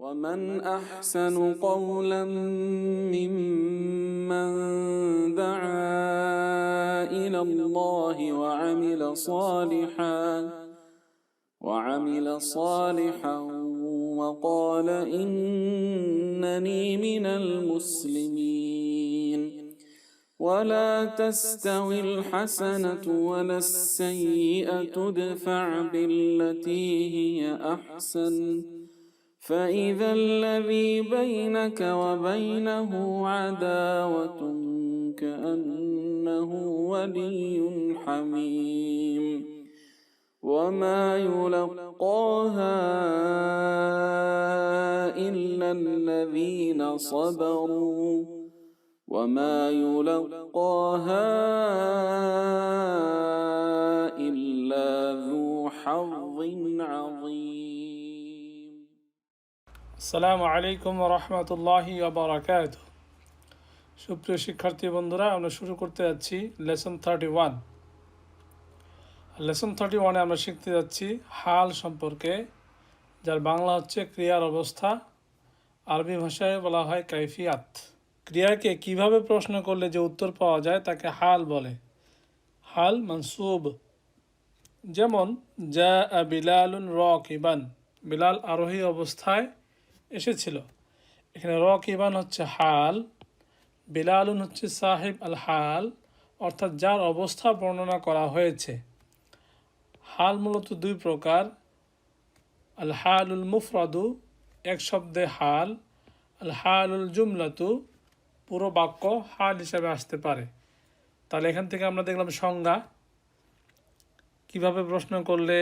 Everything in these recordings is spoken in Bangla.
ومن أحسن قولا ممن دعا إلى الله وعمل صالحا وقال إنني من المسلمين ولا تستوي الحسنة ولا السيئة ادفع بالتي هي أحسن فإذا الذي بينك وبينه عداوة كأنه ولي حميم وما يلقاها إلا الذين صبروا وما يلقاها إلا ذو حظ عظيم আসসালামু আলাইকুম ওয়া রাহমাতুল্লাহি ওয়া বারাকাতুহু। সুপ্রিয় শিক্ষার্থী বন্ধুরা, আমরা শুরু করতে যাচ্ছি লেসন 31। লেসন 31-এ আমরা শিখতে যাচ্ছি হাল সম্পর্কে, যার বাংলা হচ্ছে ক্রিয়ার অবস্থা। আরবি ভাষায় বলা হয় কাইফিয়াত। ক্রিয়াকে কিভাবে প্রশ্ন করলে যে উত্তর পাওয়া যায় তাকে হাল বলে। হাল মানসুব। যেমন জাআ বিলালুন রাকিবান, বিলাল আরোহী অবস্থায় এসেছিল। এখানে রাকিবান হচ্ছে হাল, বিলালুন হচ্ছে সাহিব আল হাল, অর্থাৎ যার অবস্থা বর্ণনা করা হয়েছে। হাল মূলত দুই প্রকার, আল হালুল মুফরাদু এক শব্দে হাল, আল হালুল জুমলাতু পুরো বাক্য হাল হিসাবে আসতে পারে। তাহলে এখান থেকে আমরা দেখলাম সংজ্ঞা, কিভাবে প্রশ্ন করলে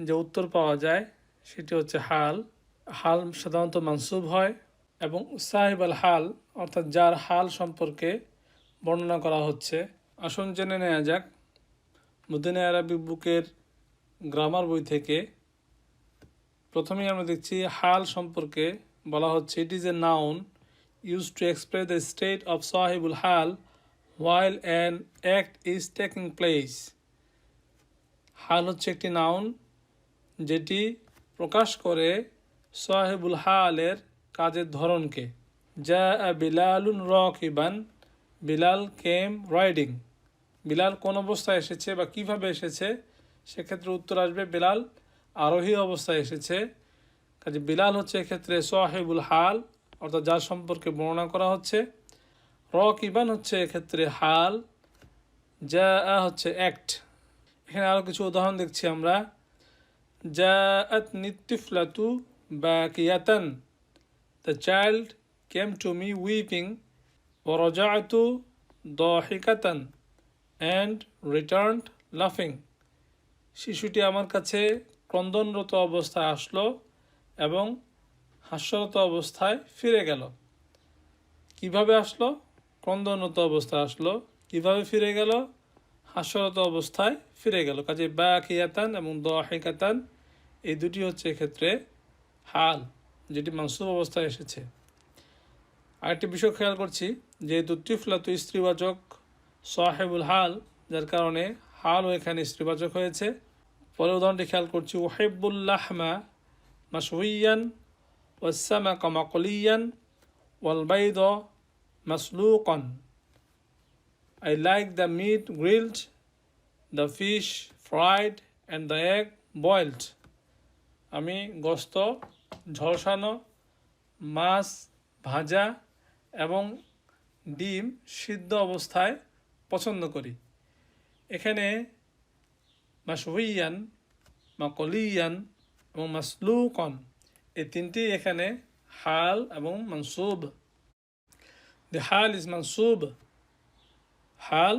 যে উত্তর পাওয়া যায় সেটি হচ্ছে হাল। হাল সাধারণত মানসুব হয় এবং সাহিব আল হাল অর্থাৎ যার হাল সম্পর্কে বর্ণনা করা হচ্ছে। আসুন জেনে নেওয়া যাক মুদিনে আরবি বুকের গ্রামার বই থেকে। প্রথমেই আমরা দেখছি হাল সম্পর্কে বলা হচ্ছে, it is a noun use to express the state of সাহিবুল হাল while an act is taking place. হাল হচ্ছে একটি নাউন যেটি প্রকাশ করে সাহিবুল হালের কাজের ধরনকে। জাআ বিলালুন রাকিবান, বিলাল কেম রাইডিং। বিলাল কোন অবস্থায় এসেছে বা কিভাবে এসেছে, সেক্ষেত্রে উত্তর আসবে বিলাল আরোহী অবস্থায় এসেছে। কাজে বিলাল হচ্ছে এক্ষেত্রে সাহিবুল হাল অর্থাৎ যার সম্পর্কে বর্ণনা করা হচ্ছে। রাকিবান হচ্ছে এক্ষেত্রে হাল, জাআ হচ্ছে অ্যাক্ট। এখানে আরও কিছু উদাহরণ দেখছি আমরা। জাআতনি তিফলাতু বাকিয়াতান, the child came to me weeping, ওয়া রাজাআতু দাহিকাতান অ্যান্ড রিটার্নড লাফিং। শিশুটি আমার কাছে ক্রন্দনরত অবস্থায় আসলো এবং হাস্যরত অবস্থায় ফিরে গেল। কিভাবে আসলো? ক্রন্দনরত অবস্থায় আসলো। কিভাবে ফিরে গেল? হাস্যরত অবস্থায় ফিরে গেল। কাজে বাকিয়াতান এবং দাহিকাতান এই দুটি হচ্ছে এক্ষেত্রে হাল, যেটি মানসুব অবস্থায় এসেছে। আরেকটি বিষয় খেয়াল করছি, যেহেতু তিফলাতু স্ত্রীবাচক সাহিবুল হাল, যার কারণে হালও এখানে স্ত্রীবাচক হয়েছে। পরে উদাহরণটি খেয়াল করছি, ওহিবুল লাহমা মাশউইয়ান ওয়াসসামাকা মাকলিয়ান ওয়াল বাইদা মাসলুকান। I like the meat grilled, the fish fried and the egg boiled. আমি গোশত ঝলসানো, মাছ ভাজা এবং ডিম সিদ্ধ অবস্থায় পছন্দ করি। এখানে মাশউইয়ান, মাকলিয়ান এবং মাসলুকান এই তিনটি এখানে হাল এবং মানসুব। The হাল is মানসুব, হাল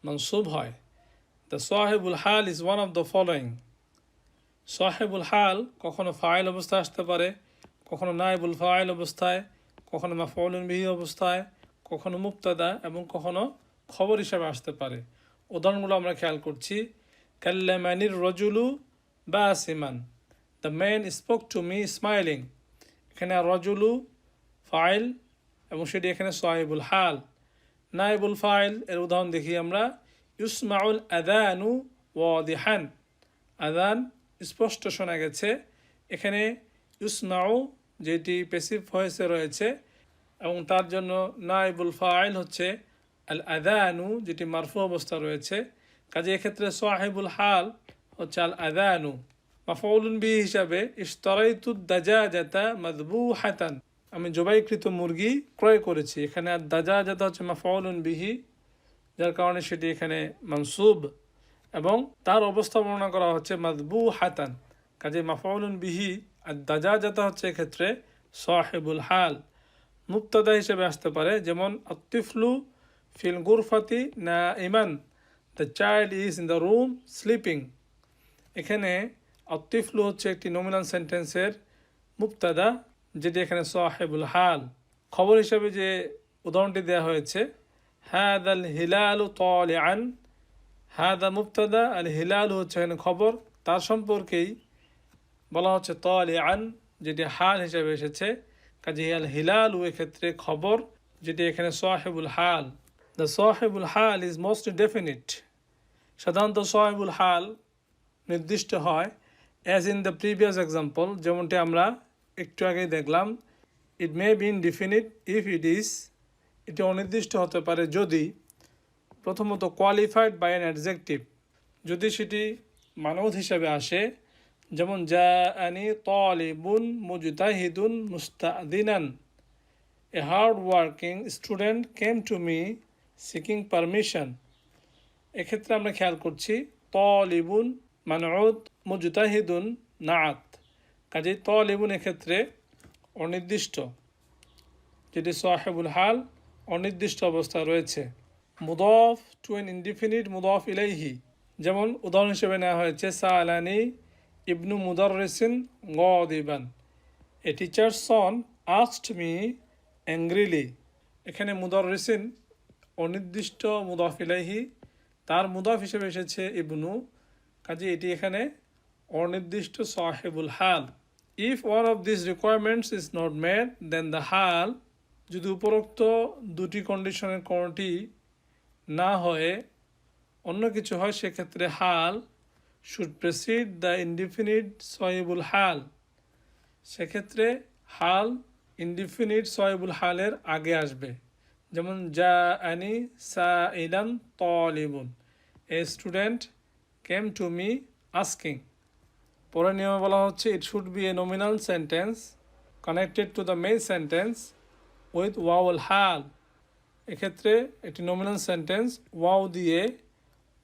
মানসুব হয়। The সাহিবুল হাল is one of the following. সাহিবুল হাল কখনো ফাইল অবস্থায় আসতে পারে, কখনো নাইবুল ফাইল অবস্থায়, কখনো মাফউলুন বিহি অবস্থায়, কখনো মুবতাদা এবং কখনো খবর হিসাবে আসতে পারে। উদাহরণগুলো আমরা খেয়াল করছি। কাল্লামানির রজুলু বাসিমান, the man spoke to me smiling. এখানে রজুলু ফাইল এবং সেটি এখানে সাহিবুল হাল। নাইবুল ফাইল এর উদাহরণ দেখি আমরা। ইউসমাউল আযানু ওয়াদিহান, আযান স্পষ্ট শোনা গেছে। এখানে ইউসমাউ যেটি প্যাসিভ ভয়েসে রয়েছে, এবং তার জন্য নাইবুল ফাইল হচ্ছে আল আদানু, যেটি মারফু অবস্থা রয়েছে। কাজে এক্ষেত্রে সাহিবুল হাল হচ্ছে আল আদানু। মাফউলুন বিহি হিসাবে ইশতারাইতু দাজাজাতা মাযবুহাতান, আমি জবাইকৃত মুরগি ক্রয় করেছি। এখানে আর দাজাজাতা হচ্ছে মাফউলুন বিহি, যার কারণে সেটি এখানে মানসুব, এবং তার অবস্থা বর্ণনা করা হচ্ছে মাযবুহাতান। কাজে মাফউলুন বিহি আর দাজাজাতা হচ্ছে এক্ষেত্রে সাহিবুল হাল। মুবতাদা হিসেবে আসতে পারে, যেমন আত্তিফলু ফিল গুরফাতি নাইমান, the child is in the room sleeping. এখানে আত্তিফলু হচ্ছে একটি নমিনাল সেন্টেন্সের মুবতাদা, যেটি এখানে সাহিবুল হাল। খবর হিসেবে যে উদাহরণটি দেওয়া হয়েছে, হাদাল হিলালু তালিআন, হাদা মুবতাদা, আল হিলাল হচ্ছে এখানে খবর, তার সম্পর্কেই বলা হচ্ছে তালিআন, যেটি হাল হিসেবে এসেছে। কাজে আল হিলাল এক্ষেত্রে খবর, যেটি এখানে সাহিবুল হাল। দ্য সাহিবুল হাল ইজ মোস্ট ডেফিনিট। সাধারণত সাহিবুল হাল নির্দিষ্ট হয়, as in the previous example, যেমনটি আমরা একটু আগেই দেখলাম। It may be indefinite if it is, এটি অনির্দিষ্ট হতে পারে যদি প্রথমত কোয়ালিফাইড বাই অ্যান অ্যাডজেক্টিভ, যদি সেটি মানদ হিসাবে আসে, যেমন জাআনি তালিবুন মুজতাহিদুন মুস্তাদিনান, a hard working student came to me seeking permission. এক্ষেত্রে আমরা খেয়াল করছি তালিবুন মানউদ, মুজতাহিদুন নাআত। কাজেই তালিবুন এক্ষেত্রে অনির্দিষ্ট, যেটি সাহিবুল হাল অনির্দিষ্ট অবস্থায় রয়েছে। মুদাফ টু এন ইনডিফিনিট মুদাফ ইলাইহি, যেমন উদাহরণ হিসেবে নেওয়া হয়েছে সাআলানি ইবনু মুদাররিসিন গাদিবান, এ টিচার্স সন আস্কড মি অ্যাংগ্রিলি। এখানে মুদাররিসিন অনির্দিষ্ট মুদাফ ইলাইহি, তার মুদাফ হিসেবে এসেছে ইবনু, কাজে এটি এখানে অনির্দিষ্ট সাহিবুল হাল। If one of this requirements is not made then the হাল, যদি উপরোক্ত দুটি কন্ডিশনের কোনোটি না হয়ে অন্য কিছু হয়, সেক্ষেত্রে হাল শুড প্রেসিড দ্য ইনডিফিনিট সাহিবুল হাল। সেক্ষেত্রে হাল ইনডিফিনিট সাহিবুল হালের আগে আসবে, যেমন জাআনি সাইলান তালিবুন, a student came to me asking. পরের নিয়মে বলা হচ্ছে it should be a nominal sentence connected to the main sentence with ওয়াউল হাল। এক্ষেত্রে একটি নমিনাল সেন্টেন্স ওয়াও দিয়ে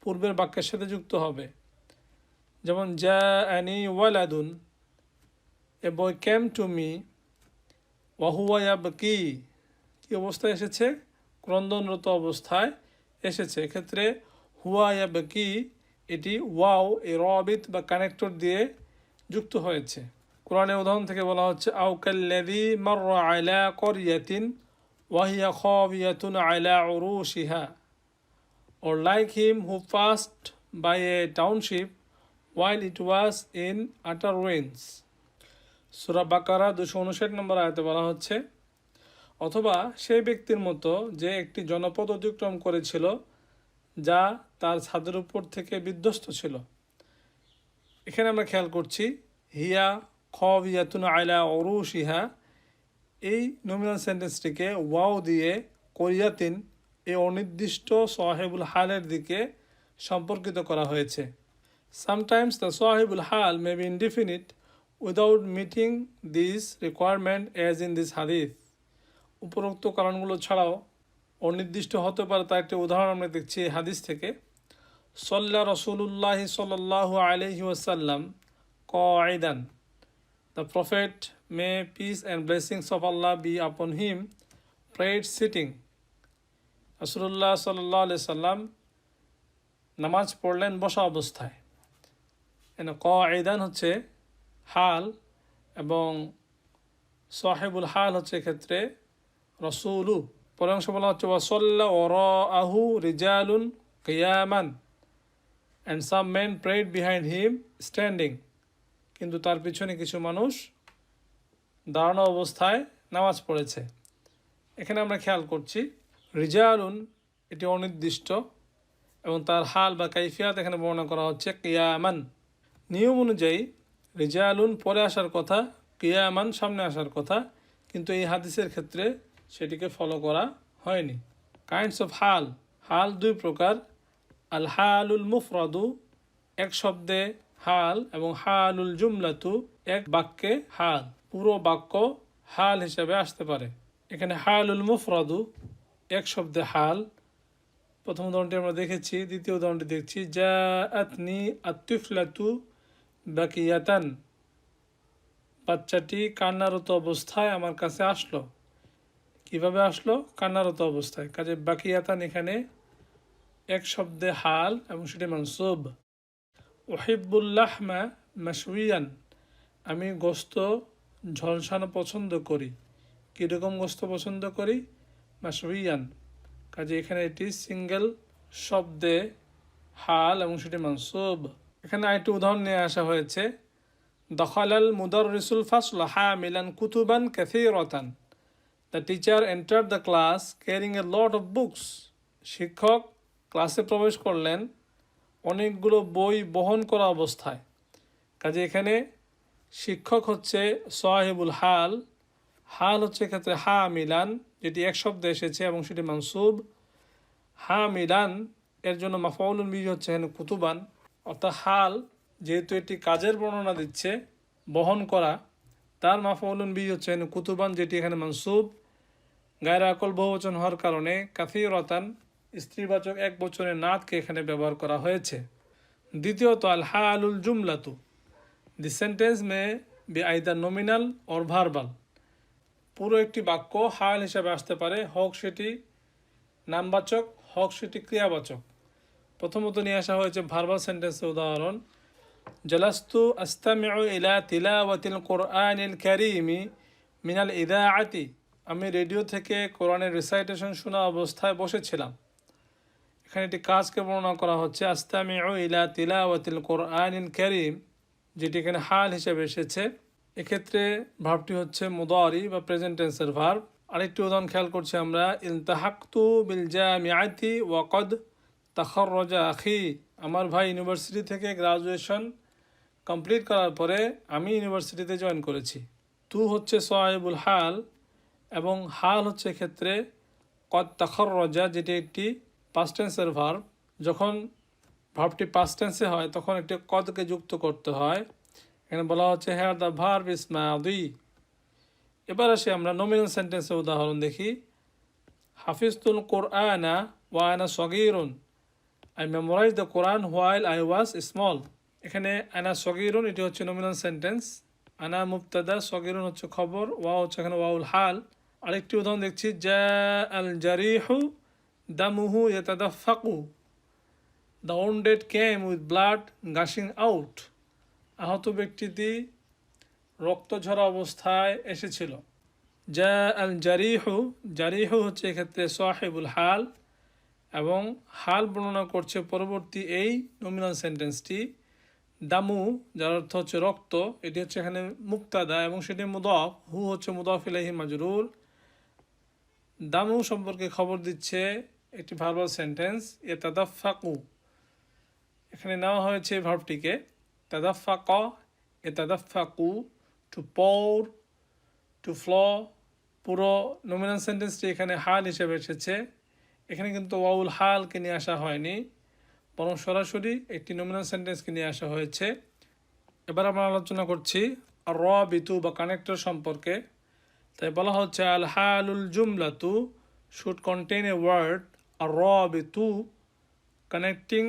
পূর্বের বাক্যের সাথে যুক্ত হবে, যেমন জাআনি ওয়ালাদুন, এ বয় কেম টু মি, ওয়াহুয়া ইয়াবকি, কি অবস্থায় এসেছে? ক্রন্দনরত অবস্থায় এসেছে। এক্ষেত্রে হুয়া ইয়াবকি এটি ওয়াও এ রবিত বা কানেক্টর দিয়ে যুক্ত হয়েছে। কোরআনের উদাহরণ থেকে বলা হচ্ছে আও কাল্লাযী মাররা আলা ক্বরিয়াতিন ওয়া হিয়া খাবিয়াতুন আলা উরুশিহা, or like him who passed by a township while it was in utter ruins। সূরা বাকারা 259 নম্বর আয়াতে বলা হচ্ছে, অথবা সেই ব্যক্তির মতো যে একটি জনপদ অতিক্রম করেছিল যা তার ছাদের উপর থেকে বিধ্বস্ত ছিল। এখানে আমরা খেয়াল করছি হিয়া খাবিয়াতুন আলা উরুশিহা, এই নমিনাল সেন্টেন্সটিকে ওয়াও দিয়ে কোরিয়াতিন এই অনির্দিষ্ট সাহিবুল হালের দিকে সম্পর্কিত করা হয়েছে। সামটাইমস দ্য সাহিবুল হাল মে be indefinite without meeting this requirement as in this হাদিস। উপরোক্ত কারণগুলো ছাড়াও অনির্দিষ্ট হতে পারে, তার একটি উদাহরণ আমরা দেখছি এই হাদিস থেকে। সাল্লা রাসূলুল্লাহ সাল্লাল্লাহু আলাইহি ওয়াসাল্লাম কাঈদান, the prophet may peace and blessings of Allah be upon him prayed sitting. রাসূলুল্লাহ সাল্লাল্লাহু আলাইহি সাল্লাম নামাজ পড়লেন বসা অবস্থায়। কাঈদান হচ্ছে হাল এবং সাহিবুল হাল হচ্ছে এক্ষেত্রে রাসূলু। পরের অংশ বলা হচ্ছে ওয়াসাল্লা ওয়ারাআহু রিজালুন কিয়ামান and some men prayed behind him standing, কিন্তু তার পিছনে কিছু মানুষ দাঁড়ানো অবস্থায় নামাজ পড়েছে। এখানে আমরা খেয়াল করছি রিজালুন এটি অনির্দিষ্ট এবং তার হাল বা কাইফিয়াত এখানে বর্ণনা করা হচ্ছে কিয়ামান। নিয়ম অনুযায়ী রিজালুন পরে আসার কথা, কিয়ামান সামনে আসার কথা, কিন্তু এই হাদিসের ক্ষেত্রে সেটিকে ফলো করা হয়নি। কাইন্ডস অফ হাল, হাল দুই প্রকার, আল হালুল মুফরাদু এক শব্দে হাল, এবং হালুল জুমলাতু এক বাক্যে হাল, পুরো বাক্য হাল হিসেবে আসতে পারে। এখানে হালুল মুফরাদু এক শব্দে হাল, প্রথম উদাহরণটি আমরা দেখেছি, দ্বিতীয় উদাহরণটি দেখছি, জাআতনি আত-তিফলাতু বাকিয়াতান, বাচ্চাটি কান্নারত অবস্থায় আমার কাছে আসলো। কিভাবে আসলো? কান্নারত অবস্থায়। কাজে বাকিয়াতান এখানে এক শব্দে হাল এবং সেটি মানসুব। উহিব্বুল্লাহমা মাশউইয়ান, আমি গোস্ত ঝলসানো পছন্দ করি। কীরকম গোস্ত পছন্দ করি? মাশউইয়ান। কাজে এখানে এটি সিঙ্গেল শব্দে হাল এবং সেটি মানসুব। এখানে আরেকটি উদাহরণ নিয়ে আসা হয়েছে, দখালাল মুদাররিসুল ফাসল হামিলান কুতুবান কাসীরাতান, the teacher entered the class carrying a lot of books, শিক্ষক ক্লাসে প্রবেশ করলেন অনেকগুলো বই বহন করা অবস্থায়। কাজে এখানে শিক্ষক হচ্ছে সাহিবুল হাল, হাল হচ্ছে এক্ষেত্রে হা মিলান, যেটি এক শব্দে এসেছে এবং সেটি মানসুব। হা মিলান এর জন্য মাফউলুন বিহি হচ্ছে এখানে কুতুবান, অর্থাৎ হাল যেহেতু এটি কাজের বর্ণনা দিচ্ছে, বহন করা, তার মাফউলুন বিহি হচ্ছে এখানে কুতুবান, যেটি এখানে মানসুব। গায়রা আকল বহুবচন হওয়ার কারণে কাসীরাতান স্ত্রীবাচক এক বচনের নাতকে এখানে ব্যবহার করা হয়েছে। দ্বিতীয়ত আল হালুল জুমলাতু, the sentence may be either nominal or verbal, পুরো একটি বাক্য হাল হিসাবে আসতে পারে, হোক সেটি নামবাচক হোক সেটি ক্রিয়াবাচক। প্রথমত নিয়ে আসা হয়েছে ভার্বাল সেন্টেন্সের উদাহরণ, জালাস্তু আস্তামিউ ইলা তিলাওয়াতিল কুরআনিল কারীমি মিনাল ইদাআতি, আমি রেডিও থেকে কোরআনের রিসাইটেশন শোনা অবস্থায় বসেছিলাম। এখানে একটি কাজকে বর্ণনা করা হচ্ছে, আস্তামিউ ইলা তিলাওয়াতিল কুরআনিল কারীম, যেটি এখানে হাল হিসেবে এসেছে। এক্ষেত্রে ভার্বটি হচ্ছে মুদারি বা প্রেজেন্ট টেন্সের ভার্ব। আরেকটি উদাহরণ খেয়াল করছি আমরা, ইলতাহাকতু বিল জামিআতি ওয়া কদ তাখাররাজা আখি, আমার ভাই ইউনিভার্সিটি থেকে গ্রাজুয়েশন কমপ্লিট করার পরে আমি ইউনিভার্সিটিতে জয়েন করেছি। তু হচ্ছে সাহিবুল হাল এবং হাল হচ্ছে ক্ষেত্রে কদ তাখাররাজা, যেটি একটি পাস্ট টেন্সের ভার্ব। যখন ভার্বটি পাস্ট টেন্সে হয় তখন একটি কদকে যুক্ত করতে হয়। এখানে বলা হচ্ছে হেয়ার দ্য ভার্ব ইজ মাদি। এবার আসি আমরা নমিনাল সেন্টেন্সের উদাহরণ দেখি, হাফিজতুল কোরআনা ওয়া আনা সগীরুন, I memorize the Quran while I was small. এখানে আনা সগীরুন এটি হচ্ছে নমিনাল সেন্টেন্স, আনা মুবতাদা, সগীরুন হচ্ছে খবর, ওয়া হচ্ছে এখানে ওয়াউল হাল। আরেকটি উদাহরণ দেখছি, জা আল জারিহু দামুহু ইয়াতাদাফাকু, the wounded came with blood gushing out, আহত ব্যক্তিটি রক্ত ঝরা অবস্থায় এসেছিল। জা আল জারিহু, জারিহু হচ্ছে এক্ষেত্রে সাহিবুল হাল এবং হাল বর্ণনা করছে পরবর্তী এই নমিনাল সেন্টেন্সটি। দামু যার অর্থ হচ্ছে রক্ত, এটি হচ্ছে এখানে মুক্তাদা এবং সেটি মুদাফ, হু হচ্ছে মুদাফ ইলাইহি মাজরুর। দামু সম্পর্কে খবর দিচ্ছে একটি ভার্বাল সেন্টেন্স, এ তাদাফাকু, এখানে নেওয়া হয়েছে ভার্বটিকে তাদাফাকা, এ তাদাফাকু, টু পৌর, টু ফ্ল, পুরো নমিনাল সেন্টেন্সটি এখানে হাল হিসেবে এসেছে। এখানে কিন্তু ওয়াউল হালকে নিয়ে আসা হয়নি, বরং সরাসরি একটি নমিনাল সেন্টেন্সকে নিয়ে আসা হয়েছে। এবার আমরা আলোচনা করছি র বিতু বা কানেক্টর সম্পর্কে। তাই বলা হচ্ছে আল হালুল জুমলাতু শুড কন্টেইন এ ওয়ার্ড আর র Bitu connecting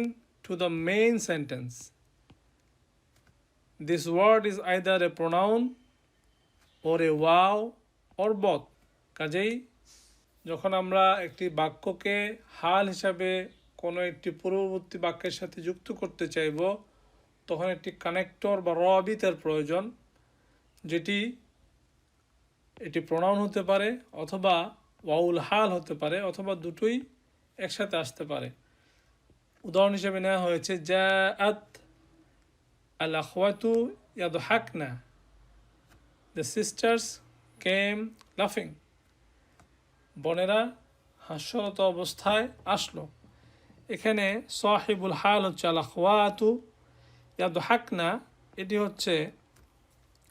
two the main sentence. This word is either a pronoun or a wow or both. কাজেই যখন আমরা একটি বাক্যকে হাল হিসাবে কোনো একটি পূর্ববর্তী বাক্যের সাথে যুক্ত করতে চাইব, তখন একটি কানেক্টর বা রবিতের প্রয়োজন, যেটি এটি প্রোনাউন হতে পারে অথবা ওয়াউল হাল হতে পারে অথবা দুটোই একসাথে আসতে পারে। উদাহরণ হিসেবে নেওয়া হয়েছে জাআত আল আখওয়াতু ইয়াদহাকনা, দ্য সিস্টার্স কেম লাফিং, বোনেরা হাস্যরত অবস্থায় আসলো। এখানে সাহিবুল হাল হচ্ছে আল আখওয়াতু ইয়াদহাকনা, এটি হচ্ছে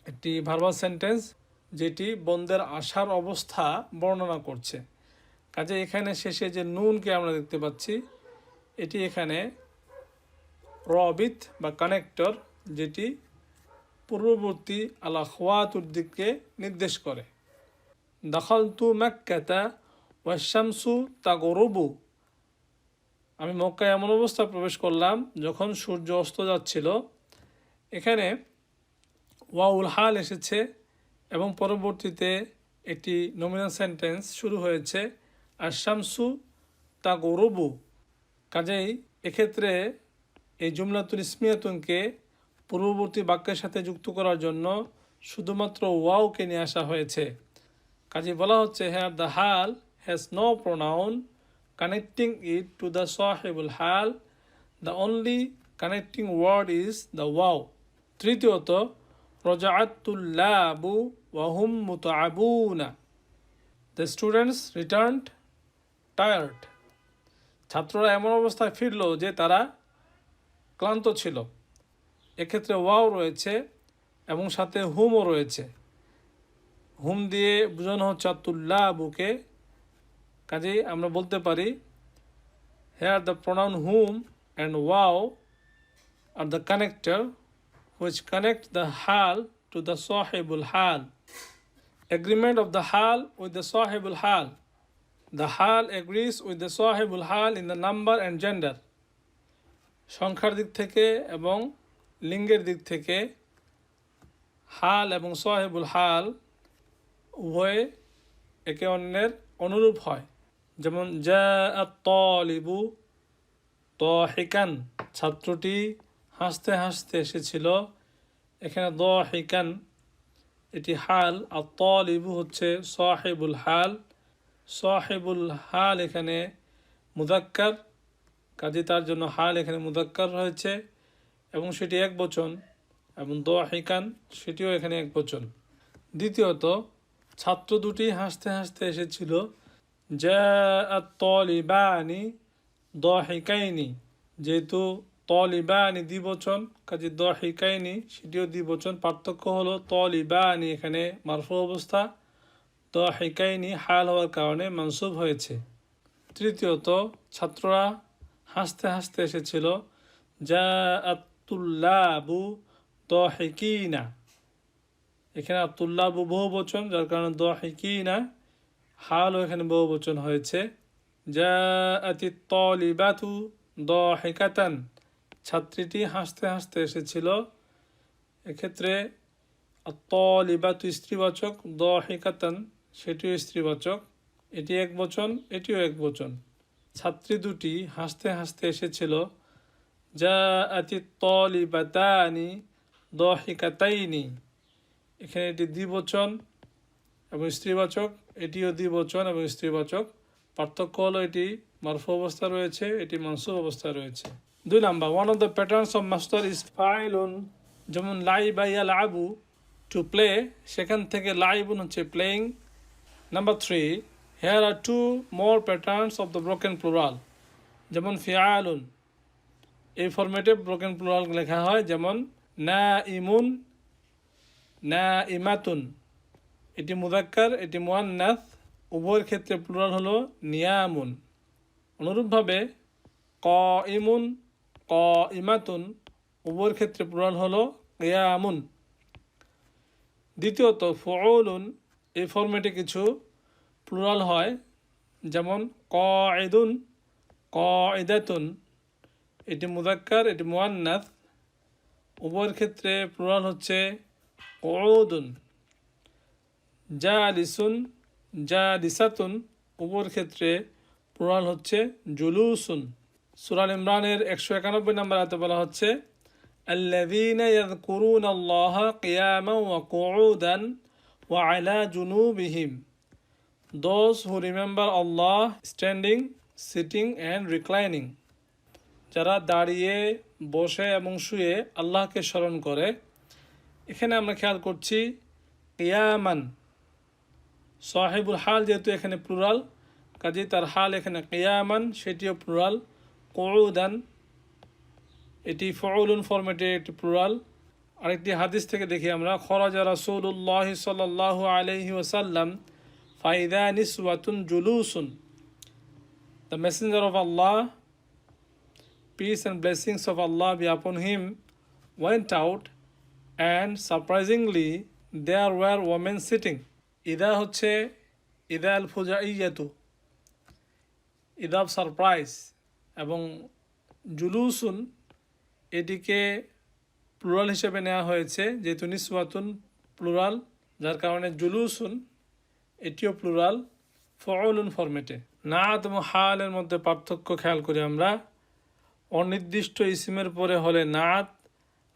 একটি ভার্বাল সেন্টেন্স যেটি বন্দের আসার অবস্থা বর্ণনা করছে। কাজে এখানে শেষে যে নুনকে আমরা দেখতে পাচ্ছি, এটি এখানে রবিত বা কানেক্টর, যেটি পূর্ববর্তী আলা খওয়াতুর দিকে নির্দেশ করে। দাখালতু মাক্কাতা ওয়াশ-শামসু তাগরুবু, আমি মক্কায় এমন অবস্থা প্রবেশ করলাম যখন সূর্য অস্ত যাচ্ছিল। এখানে ওয়াউল হাল এসেছে এবং পরবর্তীতে একটি নমিনাল সেন্টেন্স শুরু হয়েছে আশ-শামসু তাগরুবু। কাজেই এক্ষেত্রে এই জুমলাতুল ইসমিয়াতুনকে পূর্ববর্তী বাক্যের সাথে যুক্ত করার জন্য শুধুমাত্র ওয়াওকে নিয়ে আসা হয়েছে। কাজে বলা হচ্ছে হেয়ার দ্য হাল has no pronoun connecting it to the সাহিবুল হাল, the only connecting word is the ওয়াও। তৃতীয়ত রজাআতুল্লাবু ওয়াহুম মুতাআবুনা, দ্য স্টুডেন্টস রিটার্নড টায়ার্ড, ছাত্ররা এমন অবস্থায় ফিরল যে তারা ক্লান্ত ছিল। এক্ষেত্রে ওয়াও রয়েছে এবং সাথে হুমও রয়েছে। হুম দিয়ে বোঝানো হচ্ছে আতুল্লাবুকে। কাজেই আমরা বলতে পারি here the pronoun whom and ওয়াও আর the connector which connect the hal to the sahibul hal. Agreement of the hal with the sahibul hal. The hal agrees with the sahibul hal in the number and gender. সংখ্যার দিক থেকে এবং লিঙ্গের দিক থেকে হাল এবং সাহিবুল হাল উভয়ে একে অন্যের অনুরূপ হয়। যেমন জাআত তালিবু দাহিকান, ছাত্রটি হাসতে হাসতে এসেছিল। এখানে দাহিকান এটি হাল, আর তালিবু হচ্ছে সাহিবুল হাল। সাহিবুল হাল এখানে মুযাক্কার, কাজে তার জন্য হাল এখানে মুযাক্কার রয়েছে এবং সেটি এক বচন, এবং দাহিকান সেটিও এখানে এক বচন। দ্বিতীয়ত ছাত্র দুটি হাসতে হাসতে এসেছিল। জাআত তালিবানি দাহিকাইনি, যেহেতু তলিবানি দ্বিবচন, কাজে দাহিকাইনি সেটিও দ্বিবচন। পার্থক্য হলো তলিবানি এখানে মারফু অবস্থা, দাহিকাইনি হাল হওয়ার কারণে মানসুব হয়েছে। তৃতীয়ত ছাত্ররা হাসতে হাসতে এসেছিল। জাআতুল্লাবু দাহিকিনা, এখানে আতুল্লাবু বহুবচন, যার কারণে দাহিকিনা হালও এখানে বহুবচন হয়েছে। জাআতিত তালিবাতু দাহিকাতান, ছাত্রীটি হাসতে হাসতে এসেছিল। এক্ষেত্রে আত-তালিবাতু স্ত্রীবাচক, দাহিকাতান সেটিও স্ত্রীবাচক, এটি এক বচন, এটিও এক বচন। ছাত্রী দুটি হাসতে হাসতে এসেছিল। জাআতিত তালিবাতানি দাহিকাতাইনি, এখানে এটি দ্বিবচন এবং স্ত্রীবাচক, এটিও দ্বিবচন এবং স্ত্রীবাচক। পার্থক্য হলো এটি মারফু অবস্থা রয়েছে, এটি মানসুব অবস্থা রয়েছে। 2 number, one of the patterns of master is ফাইলুন, যেমন লাইবা ইয়ালআবু টু প্লে, সেখান থেকে লাইবুন হচ্ছে playing. Number 3, here are 2 more patterns of the broken plural, যেমন ফিআলুন, এই ফরম্যাটে ব্রোকেন প্লুরাল লেখা হয়, যেমন নাইমুন নাইমাতুন, এটি মুযাক্কার, এটি মুআন্নাস, উভয়ের ক্ষেত্রে প্লুরাল হলো নিয়ামুন। অনুরূপভাবে কাইমুন কাইমাতুন, উভয়ের ক্ষেত্রে প্লুরাল হলো কিয়ামুন। দ্বিতীয়ত ফুউলুন, এই ফরম্যাটে কিছু প্লুরাল হয়, যেমন কাইদুন কাইদাতুন, এটি মুযাক্কার, এটি মুআন্নাস, উভয়ের ক্ষেত্রে প্লুরাল হচ্ছে কুউদুন। জালিসুন জালিসাতুন, উভয়ের ক্ষেত্রে প্লুরাল হচ্ছে জুলুসুন। সূরা আল ইমরানের 191 নম্বর আয়াতে বলা হচ্ছে আল্লাযীনা ইয়াযকুরুনাল্লাহা কিয়ামান ওয়া কুউদান ওয়া আলা জুনুবিহিম, those who remember Allah standing, sitting and reclining, যারা দাঁড়িয়ে, বসে এবং শুয়ে আল্লাহকে স্মরণ করে। এখানে আমরা খেয়াল করছি কিয়ামান, সাহিবুল হাল যেহেতু এখানে প্লুরাল, কাজেই তার হাল এখানে কিয়ামান, সেটিও প্লুরাল। কুউদান, এটি ফাউলুন ফরম্যাটে একটি প্লুরাল, আরেকটি হাদিস থেকে দেখি আমরা, খরাজা রাসূলুল্লাহ সাল্লাল্লাহু আলাইহি ওয়াসাল্লাম ফাইদা নিসওয়াতুন জুলুসুন, the messenger of Allah, peace and blessings of Allah be upon him, went out and surprisingly there were women sitting. ইদা হচ্ছে ইদা আল ফুজাইয়াতু, ইদা সারপ্রাইজ, এবং জুলুসুন এটিকে প্লুরাল হিসেবে নেওয়া হয়েছে, যেহেতু নিসওয়াতুন প্লুরাল, যার কারণে জুলুসুন এটিও প্লুরাল ফাউলুন ফরম্যাটে। নাআত এবং হালের মধ্যে পার্থক্য খেয়াল করি আমরা। অনির্দিষ্ট ইসমের পরে হলে নাআত,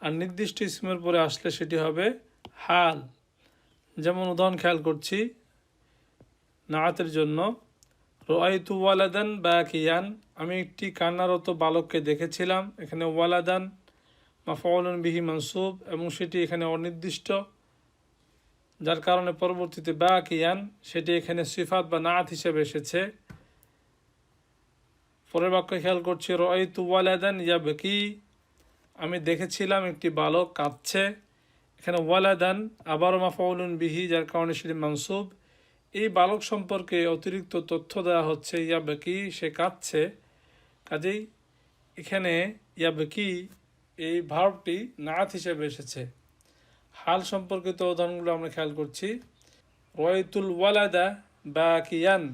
আর নির্দিষ্ট ইসমের পরে আসলে সেটি হবে হাল। যেমন উদাহরণ খেয়াল করছি নাআতের জন্য, রাআইতু ওয়ালাদান বাকিয়ান, আমি একটি কান্নারত বালককে দেখেছিলাম। এখানে ওয়ালাদান মাফউলুন বিহি মানসুব, এবং সেটি এখানে অনির্দিষ্ট, যার কারণে পরবর্তীতে বাকিয়ান সেটি এখানে সিফাত বা নাআত হিসেবে এসেছে। পরের বাক্য খেয়াল করছি, রাআইতু ওয়ালাদান ইয়াবকি, আমি দেখেছিলাম একটি বালক কাঁদছে। এখানে ওয়ালাদান আবারও মাফউলুন বিহি, যার কারণে সেটি মানসুব। এই বালক সম্পর্কে অতিরিক্ত তথ্য দেওয়া হচ্ছে, ইয়াবকি সে কাঁদছে, কাজেই এখানে ইয়াবকি এই ভার্বটি নাআত হিসেবে এসেছে। হাল সম্পর্কিত উদাহরণগুলো আমরা খেয়াল করছি, রাআইতুল ওয়ালাদা বাকিয়ান,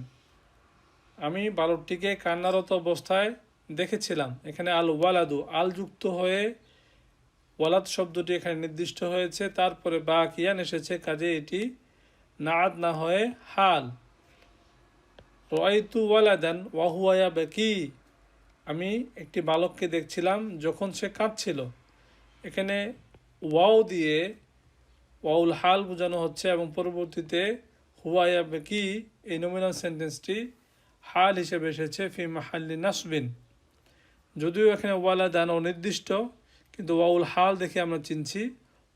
আমি বালকটিকে কান্নারত অবস্থায় দেখেছিলাম। এখানে আল ওয়ালাদু আল যুক্ত হয়ে ওয়ালাদ শব্দটি এখানে নির্দিষ্ট হয়েছে, তারপরে বাকিয়ান এসেছে, কাজে এটি নাআত না হয়ে হাল। রাআইতু ওয়ালাদান ওয়া হুয়া ইয়াবকি, আমি একটি বালককে দেখছিলাম যখন সে কাঁদছিল। এখানে ওয়াও দিয়ে ওয়াউল হাল বোঝানো হচ্ছে, এবং পরবর্তীতে হুয়া ইয়াবকি এই নমিনাল সেন্টেন্সটি হাল হিসেবে এসেছে ফি মাহাল্লি নাসবিন। যদিও এখানে ওয়ালাদান অনির্দিষ্ট, কিন্তু ওয়াউল হাল দেখে আমরা চিনছি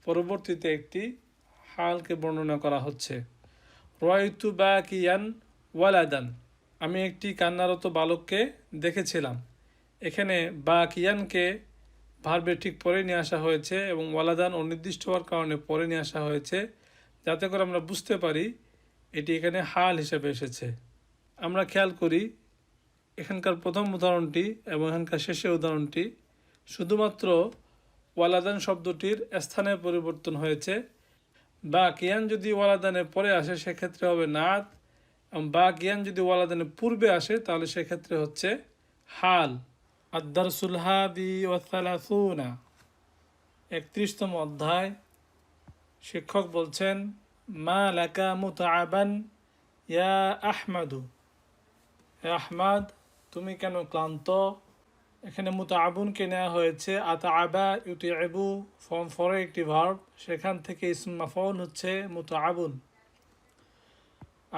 পরবর্তীতে একটি হালকে বর্ণনা করা হচ্ছে। রাআইতু বাকিয়ান ওয়ালাদান, আমি একটি কান্নারত বালককে দেখেছিলাম। এখানে বাকিয়ানকে ভার্বের ঠিক পরে নিয়ে আসা হয়েছে, এবং ওয়ালাদান অনির্দিষ্ট হওয়ার কারণে পরে নিয়ে আসা হয়েছে, যাতে করে আমরা বুঝতে পারি এটি এখানে হাল হিসেবে এসেছে। আমরা খেয়াল করি এখানকার প্রথম উদাহরণটি এবং এখানকার শেষের উদাহরণটি শুধুমাত্র ওয়ালাদান শব্দটির স্থানের পরিবর্তন হয়েছে। বাকিয়ান যদি ওয়ালাদানের পরে আসে সেক্ষেত্রে হবে নাআত, এবং বাকিয়ান যদি ওয়ালাদানের পূর্বে আসে তাহলে সেক্ষেত্রে হচ্ছে হাল। আদ-দারসুল হাদি ওয়া সালাসুনা, 31তম অধ্যায়। শিক্ষক বলছেন, মা লাকা মুতাআবান ইয়া আহমাদু, হে আহমাদ তুমি কেন ক্লান্ত। এখানে মুতাআবুনকে নেওয়া হয়েছে আতাআবা ইউতিআবু ফর্ম ফরে একটি ভার্ব, সেখান থেকে ইসম মাফউল হচ্ছে মুতাআবুন।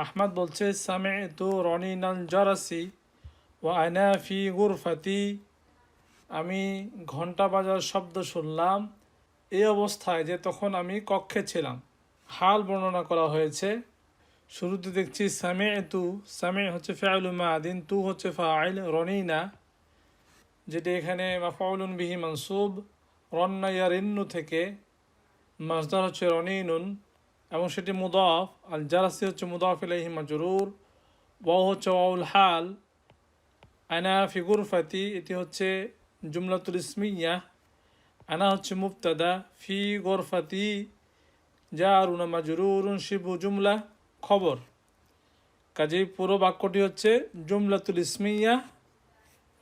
আহমাদ বলছে, সামি'তু রানিনাল জারাসি ওয়া আনা ফি গুরফাতি, আমি ঘন্টা বাজার শব্দ শুনলাম এই অবস্থায় যে তখন আমি কক্ষে ছিলাম। হাল বর্ণনা করা হয়েছে। শুরুতে দেখছি সামি'তু, সামি' হচ্ছে ফাইলু মাদিন, তু হচ্ছে ফাইল, রনিনা যেটি এখানে মাফউলুন বিহি মানসুব, রন্না ইয়ারিন্নু থেকে, মাসদার হচ্ছে রনিনুন এবং সেটি মুদাফ, আল জারাসি হচ্ছে মুদাফ ইলাইহি মাজরুর, ওয়াও হচ্ছে ওয়াউল হাল, আনা ফি গুরফাতি এটি হচ্ছে জুমলাতুল ইসমিয়া, আনা হচ্ছে মুবতাদা, ফি গুরফাতি জারুন মাজরুরুন শিবু জুমলা খবর। কাজেই পুরো বাক্যটি হচ্ছে জুমলাতুল ইসমিয়া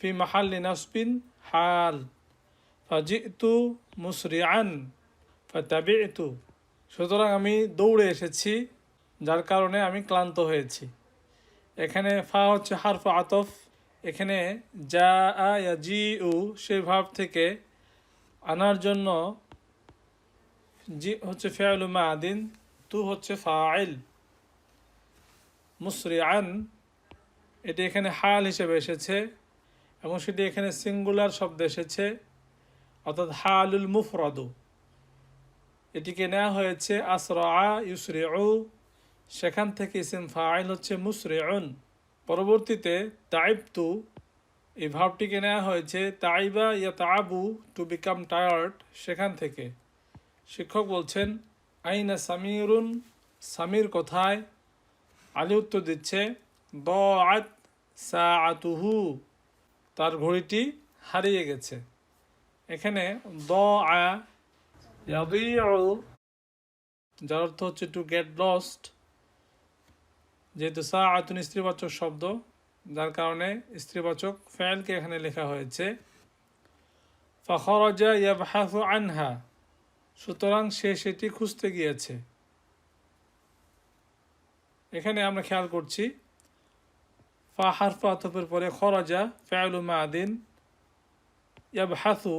ফি মাহাল্লি নাসবিন হাল। ফাজিতু মুসরিআন ফাতাবিতু, সুতরাং আমি দৌড়ে এসেছি যার কারণে আমি ক্লান্ত হয়েছি। এখানে ফা হচ্ছে হারফ আতফ, এখানে যা জি উ সেই ভাব থেকে আনার জন্য জি হচ্ছে ফিআলু মাদিন, তু হচ্ছে ফাইল, মুসরিআন এটি এখানে হাল হিসেবে এসেছে, এবং সেটি এখানে সিঙ্গুলার শব্দ এসেছে, অর্থাৎ হালুল মুফরাদু। এটিকে নেওয়া হয়েছে আসরা ইউসরিউ, সেখান থেকে ইসিম ফাইল হচ্ছে মুসরিউন। পরবর্তীতে তাইবতু এই ভাবটিকে নেওয়া হয়েছে তাইবা ইয়া তাবু টু বিকাম টায়ার্ড, সেখান থেকে শিক্ষক বলছেন আইনা সামিরুন, সামির কোথায়? আলী উত্তর দিচ্ছে দাআত সাআতুহু, তার ঘড়িটি হারিয়ে গেছে। এখানে দাআ ইয়াদিউ, যার অর্থ হচ্ছে টু গেট লস্ট, যেহেতু সাআতুন স্ত্রীবাচক শব্দ, যার কারণে স্ত্রীবাচক ফাইলকে এখানে লেখা হয়েছে। ফাখরাজা ইয়াবহাসু আনহা, সুতরাং সে সেটি খুঁজতে গিয়েছে। এখানে আমরা খেয়াল করছি ফা হারফ আতফের পরে খরাজা ফাইলু মাদিন, ইয়াবহাসু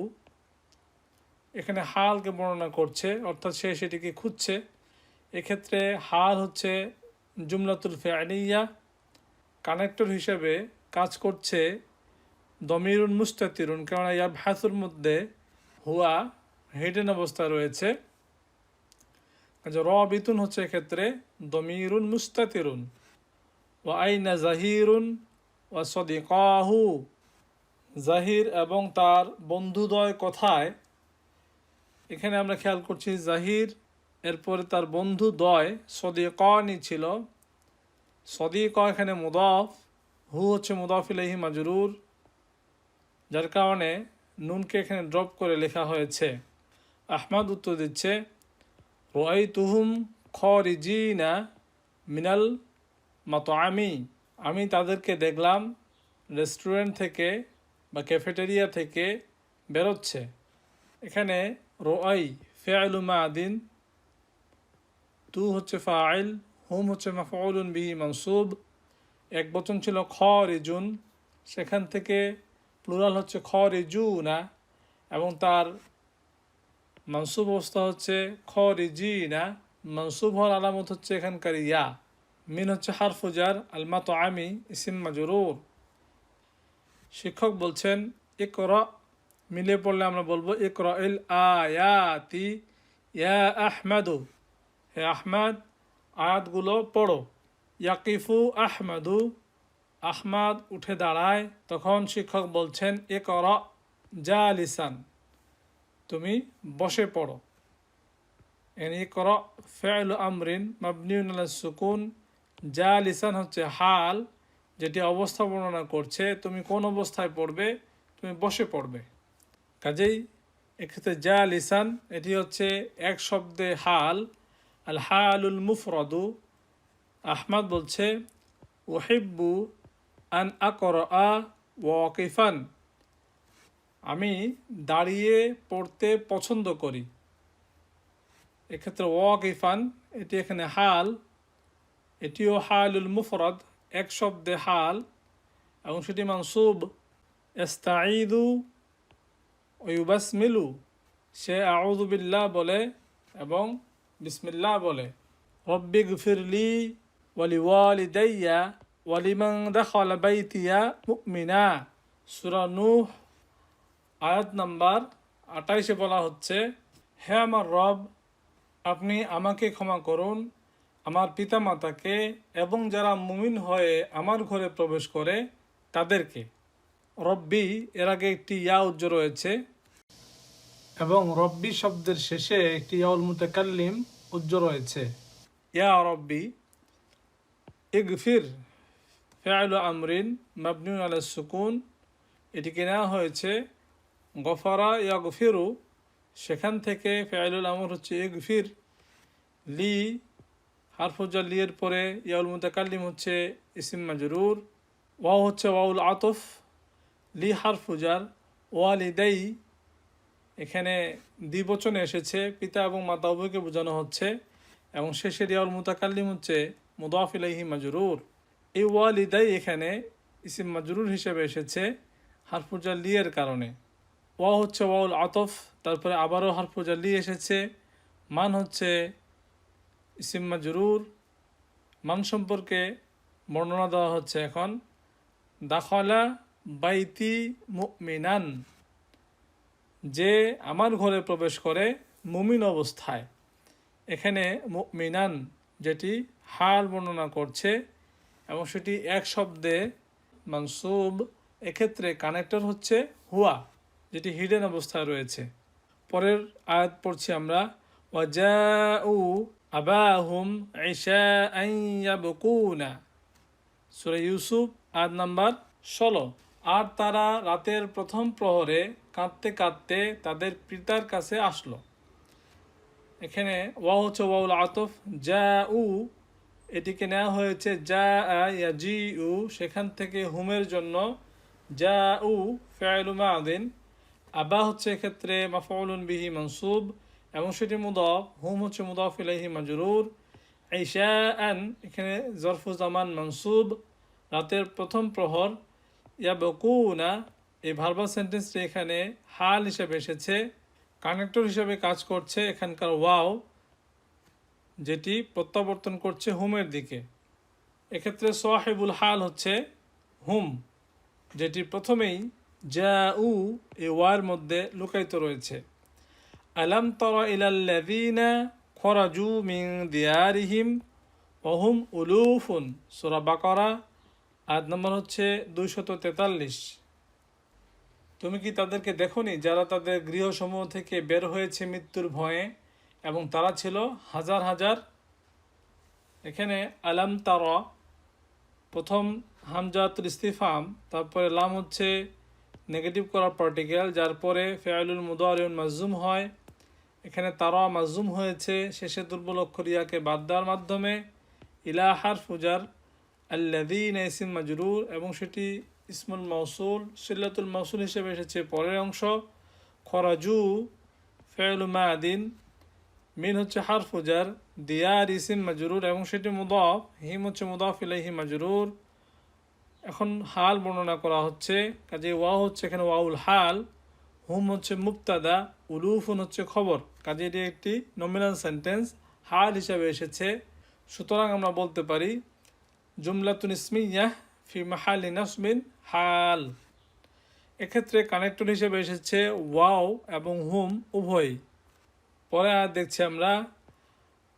এখানে হালকে বর্ণনা করছে, অর্থাৎ সে সেটিকে খুঁজছে। এক্ষেত্রে হাল হচ্ছে জুমলাতুল ফাইলিয়া, কানেক্টর হিসেবে কাজ করছে দমিরুন মুস্তাতিরুন, কেননা ইয়াবহাসুর মধ্যে হুয়া হিডেন অবস্থায় রয়েছে। রবিতুন হচ্ছে এক্ষেত্রে দমিরুন মুস্তাতিরুন। ওয়া আইনা জাহিরুন ওয়া সদিকাহু, জাহির এবং তার বন্ধুদ্বয় কোথায়? এখানে আমরা খেয়াল করছি জাহির এরপরে তার বন্ধুদ্বয় সদিকানি ছিল। সদিকা এখানে মুদাফ, হু হচ্ছে মুদাফ ইলাইহি মাজরুর, যার কারণে নুনকে এখানে ড্রপ করে লেখা হয়েছে। আহমদ উত্তর দিচ্ছে রাআইতুহুম খারিজিনা মিনাল মাতআমি, আমি তাদেরকে দেখলাম রেস্টুরেন্ট থেকে বা ক্যাফেটেরিয়া থেকে বেরোচ্ছে। এখানে রাআই ফি'লু মাদিন, তু হচ্ছে ফাইল, হুম হচ্ছে মাফউলুন বিহি মানসুব, এক বচন ছিল খারিজুন, সেখান থেকে প্লুরাল হচ্ছে খারিজুনা, এবং তার মানসুব অবস্থা হচ্ছে খারিজিনা। মানসুব হওয়ার আলামত হচ্ছে এখানকার ইয়া। মিন হচ্ছে হারফুজার, আল মাতআমি ইসিম মাজরুর। শিক্ষক বলছেন ইকরা, মিলে পড়লে আমরা বলবো ইকরা ইল আয়াতি ইয়া আহমাদু, হে আহমদ আয়াতগুলো পড়ো। ইয়াকিফু আহমাদু, আহমদ উঠে দাঁড়ায়। তখন শিক্ষক বলছেন ইকরা জালিসান, তুমি বসে পড়ো। ইকরা ফি'লু আমরিন মাবনিউন আলা সুকুন, জালিসান হচ্ছে হাল, যেটি অবস্থা বর্ণনা করছে তুমি কোন অবস্থায় পড়বে, তুমি বসে পড়বে। কাজেই এক্ষেত্রে জালিসান এটি হচ্ছে এক শব্দে হাল, আল হালুল মুফরাদু। আহমদ বলছে উহিব্বু আন আকরা ওয়াকিফান, আমি দাঁড়িয়ে পড়তে পছন্দ করি। এক্ষেত্রে ওয়াকিফান এটি এখানে হাল, এটিও হালুল মুফরাদ, এক শব্দে হাল, এবং সেটি মানসুব। ইস্তাঈদু ওয়া ইউবাসমিলু, সে আউযু বিল্লাহ বলে এবং বিসমিল্লাহ বলে। রব্বিগফিরলি ওয়া লিওয়ালিদাইয়া ওয়া লিমান দাখালা বাইতিয়া মুমিনা, সূরা নূহ আয়াত নাম্বার 28-এ বলা হচ্ছে হে আমার রব, আপনি আমাকে ক্ষমা করুন, আমার পিতামাতাকে এবং যারা মুমিন হয়ে আমার ঘরে প্রবেশ করে তাদেরকে। রব্বি এর আগে একটি ইয়া উজ্জ রয়েছে এবং রব্বি শব্দের শেষে একটি ইয়াউল মুতাকাল্লিম উজ্জ রয়েছে। ইয়া রব্বি, ইগফির ফি'লু আমরিন মাবনিউন আলা সুকুন, এটিকে নেওয়া হয়েছে গফারা ইয়াগফিরু, সেখান থেকে ফি'লুল আমর হচ্ছে ইগফির। লি হারফুজার লিয়ের পরে ইয়াউল মুতাকাল্লিম হচ্ছে ইসিম মাজরুর। ওয়াও হচ্ছে ওয়াউল আতফ, লি হারফুজার। ওয়ালিদাই এখানে দ্বিবচনে এসেছে, পিতা এবং মাতা উভয়কে বোঝানো হচ্ছে, এবং শেষের ইয়াউল মুতাকাল্লিম হচ্ছে মুদাফ ইলাইহি মাজরুর। এই ওয়ালিদাই এখানে ইসিম মাজরুর হিসেবে এসেছে হারফুজার লিয়ের কারণে। ওয়া হচ্ছে ওয়াউল আতফ, তারপরে আবারও হারফুজার লি এসেছে। মান হচ্ছে ইসিম মাজরুর। মান সম্পর্কে বর্ণনা দেওয়া হচ্ছে এখন। দাখালা বাইতি মুমিনান, যে আমার ঘরে প্রবেশ করে মুমিন অবস্থায়। এখানে মুমিনান যেটি হাল বর্ণনা করছে এবং সেটি এক শব্দে মানসুব, এক্ষেত্রে কানেক্টর হচ্ছে হুয়া, যেটি হিডেন অবস্থায় রয়েছে। পরের আয়াত পড়ছি আমরা, وجاءوا أباهم عشاء يبكون সূরা ইউসুফ আয়াত নাম্বার 16। আর তারা রাতের প্রথম প্রহরে কাঁদতে কাঁদতে তাদের পিতার কাছে আসলো। এখানে ওয়া হচ্ছে ওয়াউল আতফ, জাউ এটিকে নেওয়া হয়েছে ইয়াজিউ, সেখান থেকে হুমের জন্য জাউ ফাইলু মাদিন, আবা হচ্ছে এক্ষেত্রে মাফউলুন বিহি মানসুব এবং সেটি মুদাফ, হুম হচ্ছে মুদাফ ইলাইহি মাজরুর। ইশাআন এখানে জরফু জামান মানসুব, রাতের প্রথম প্রহর। ইয়াবকুনা এই ভার্বাল সেন্টেন্সটি এখানে হাল হিসেবে এসেছে, কানেক্টর হিসেবে কাজ করছে এখানকার ওয়াও, যেটি প্রত্যাবর্তন করছে হুমের দিকে। এক্ষেত্রে সাহিবুল হাল হচ্ছে হুম, যেটি প্রথমেই জাউ এই ওয়ার মধ্যে লুকায়িত রয়েছে। আলাম তারা ইলাল্লাযীনা খরাজু মিন দিয়ারিহিম ওয়া হুম উলুফুন, সূরা বাকারা আয়াত নম্বর হচ্ছে 243। তুমি কি তাদেরকে দেখোনি যারা তাদের গৃহসমূহ থেকে বের হয়েছে মৃত্যুর ভয়ে এবং তারা ছিল হাজার হাজার। এখানে আলাম তারা প্রথম হামজাতুল ইস্তিফাম, তারপরে লাম হচ্ছে নেগেটিভ করা পার্টিকেল, যার পরে ফেআলুল মুদারিউন মাজজুম হয়। এখানে তারা মাজজুম হয়েছে শেষে দুর্বল অক্ষর ইয়াকে বাদ দেওয়ার মাধ্যমে। ইলা হারফু জার, আল্লাযীনা ইসম মাজরুর এবং সেটি ইসমুল মাউসুল সিলাতুল মাউসুল হিসেবে এসেছে পরের অংশ। খরাজু ফেআলু মাদিন, মিন হচ্ছে হারফু জার, দিয়ার ইসম মাজরুর এবং সেটি মুদাফ, হিম হচ্ছে মুদাফ ইলাইহি মাজরুর। এখন হাল বর্ণনা করা হচ্ছে, কাজে ওয়া হচ্ছে এখানে ওয়াউল হাল, হুম হচ্ছে মুবতাদা, উলুফুন হচ্ছে খবর, কাজে এটি একটি নমিনাল সেন্টেন্স হাল হিসাবে এসেছে। সুতরাং আমরা বলতে পারি জুমলাতুন ইসমিয়াহ ফি মাহালি নাসবিন হাল। এক্ষেত্রে কানেক্টর হিসেবে এসেছে ওয়াও এবং হুম উভয়। পরে আর দেখছি আমরা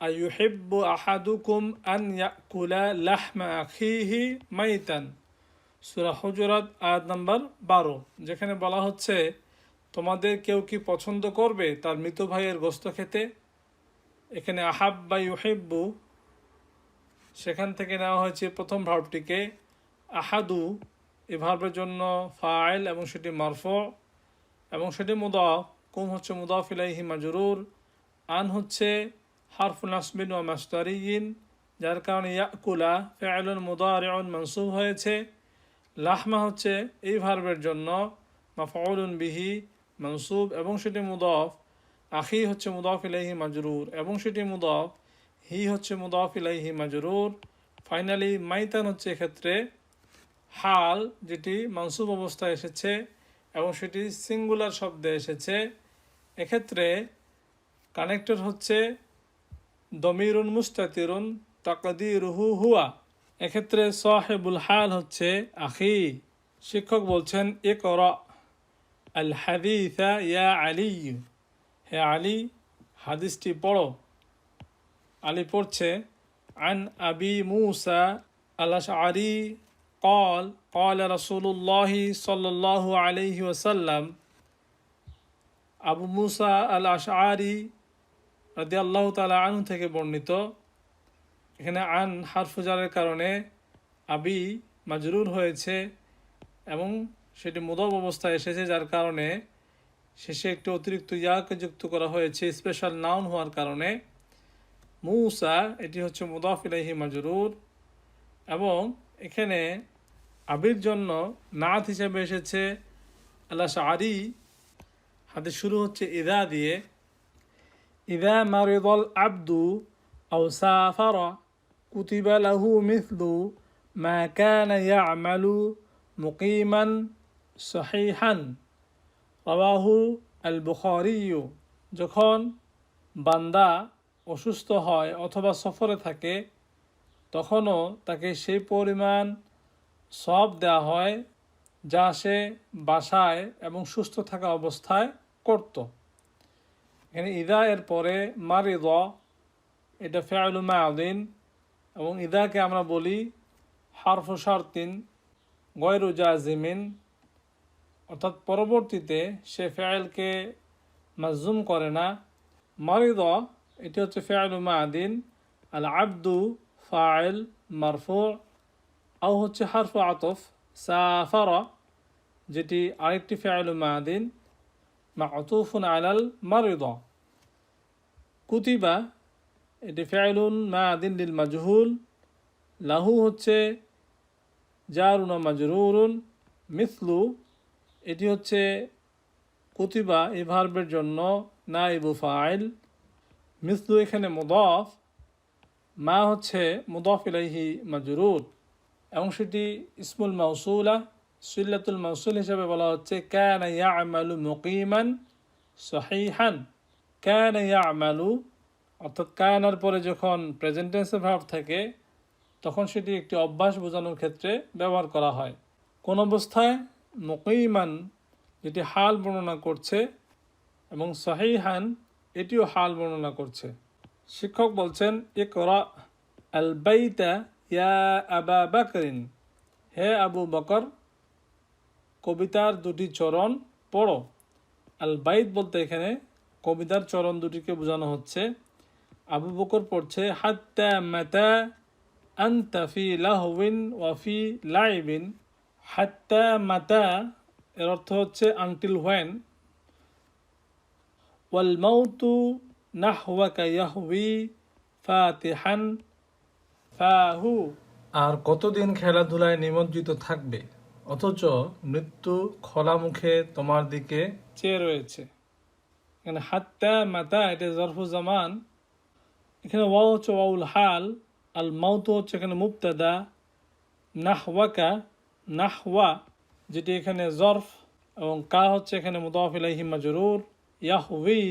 আইয়ুহিব্বু আহাদুকুম আন ইয়াকুলা লাহমা আখিহি মাইতান, সূরা হুজুরাত আয়াত নাম্বার 12, যেখানে বলা হচ্ছে তোমাদের কেউ কি পছন্দ করবে তার মৃত ভাইয়ের গোশত খেতে। এখানে আহাব্বা ইউহিব্বু সেখান থেকে নেওয়া হয়েছে প্রথম ভার্বটিকে। আহাদু এই ভার্বের জন্য ফাইল এবং সেটি মারফু এবং সেটি মুদাফ, কুম হচ্ছে মুদাফ ইলাইহি মাজরুর, আন হচ্ছে হারফুল নাসবিন ওয়া মাসদারিয়িন, যার কারণে ইয়াকুলা ফাইলুন মুদারিউন মানসুব হয়েছে। লাহমা হচ্ছে এই ভার্বের জন্য মাফউলুন বিহি মানসুব এবং সেটি মুদাফ। আখি হচ্ছে মুদাফ ইলাইহি মাজরুর এবং সেটি মুদাফ। হি হচ্ছে মুদাফ ইলাইহি মাজরুর। ফাইনালি মাইতান হচ্ছে এক্ষেত্রে হাল, যেটি মানসুব অবস্থায় এসেছে এবং সেটি সিঙ্গুলার শব্দে এসেছে। এক্ষেত্রে কানেক্টর হচ্ছে দমিরুন মুস্তাতিরুন তাকদিরুহু হুয়া। এক্ষেত্রে সাহিবুল হাল হচ্ছে আখি। শিক্ষক বলছেন ইকরা আল হাদিসা ইয়া আলী, হে আলী হাদিসটি পড়ো। আলী পড়ছে আন আবি মুসা আল আশআরি قال قال رسول الله صلى الله عليه وسلم, আবু মুসা আল আশআরি রাদিয়াল্লাহু তাআলা আনহু থেকে বর্ণিত। এখানে আন হারফু জারের কারণে আবি মাজরুর হয়েছে এবং সেটি মুদাফ অবস্থায় এসেছে, যার কারণে শেষে একটি অতিরিক্ত ইয়াকে যুক্ত করা হয়েছে স্পেশাল নাউন হওয়ার কারণে। মুসা এটি হচ্ছে মুদাফ ইলাইহি মাজরুর এবং এখানে আবির জন্য নাত হিসেবে এসেছে আল আশআরি। হাদিস শুরু হচ্ছে ইদা দিয়ে, ইদা মারিদাল আবদু আও সাফারা কুতিবা লাহু মিথলু মা কানা ইয়ামালু মুকিমান সহিহান, রাওয়াহু আল বুখারী। যখন বান্দা অসুস্থ হয় অথবা সফরে থাকে তখনও তাকে সেই পরিমাণ সওয়াব দেওয়া হয় যা সে বাসায় এবং সুস্থ থাকা অবস্থায় করত। এখানে ইদা এর পরে মারিদা এটা ফিআলু মাদিন এবং ইদাকে আমরা বলি হারফু শারতিন গয়রু জাজিমিন, অর্থাৎ পরবর্তীতে সে ফেয়েলকে মাজজুম করে না। মারিদা এটি হচ্ছে ফিআলু মাদিন, আল আবদু ফাইল মারফু, আও হচ্ছে হারফু আতফ সাফারা, যেটি আরেকটি ফিআলু মাদিন মা'তুফুন আলাল মারিদা। কুতিবা এটি ফিআলুন মাদিন লিল মাজহুল, লাহু হচ্ছে জারুন মাজরুরুন, মিসলু এটি হচ্ছে কুতিবা এই ভার্বের জন্য নাইবু ফাইল, মিসলু এখানে মুদাফ, মা হচ্ছে মুদাফ ইলাইহি মাজরুর এবং সেটি ইসমুল মাউসুলা সিল্লাতুল মাউসুল হিসেবে বলা হচ্ছে কানা ইয়া'মালু মুকিমান সহিহান। কানা ইয়া'মালু অর্থাৎ কানার পরে যখন প্রেজেন্ট টেন্সে ভার্ব থাকে তখন সেটি একটি অভ্যাস বোঝানোর ক্ষেত্রে ব্যবহার করা হয়। কোন অবস্থায়? মুকিমান যেটি হাল বর্ণনা করছে এবং সহিহান এটিও হাল বর্ণনা করছে। শিক্ষক বলছেন ইকরা আল বাইতা ইয়া আবা বকরিন, হে আবু বকর কবিতার দুটি চরণ পড়ো। আল বাইত বলতে এখানে কবিতার চরণ দুটিকে বোঝানো হচ্ছে। আবু বকর পড়ছে হাত্তা মাতা আনতা ফি লাহউইন ওয়া ফি লাইবিন। হাত্তা মাতা এর অর্থ হচ্ছে আনটিল হোয়েন। ওয়াল মাউতু নাহওয়াকা ইয়াহউই ফাতিহান ফাহু, আর কতদিন খেলাধুলায় নিমজ্জিত থাকবে অথচ মৃত্যু খোলা মুখে তোমার দিকে চেয়ে রয়েছে। এখানে হাত্তা মাতা এটা জরফু জামান, এখানে ওয়াও হচ্ছে ওয়াউল হাল, আল মাউতু হচ্ছে এখানে মুবতাদা, নাহওয়াকা নাহওয়া যেটি এখানে জরফ এবং কা হচ্ছে এখানে মুদাফ ইলাইহি মাজরুর। ইয়াহউই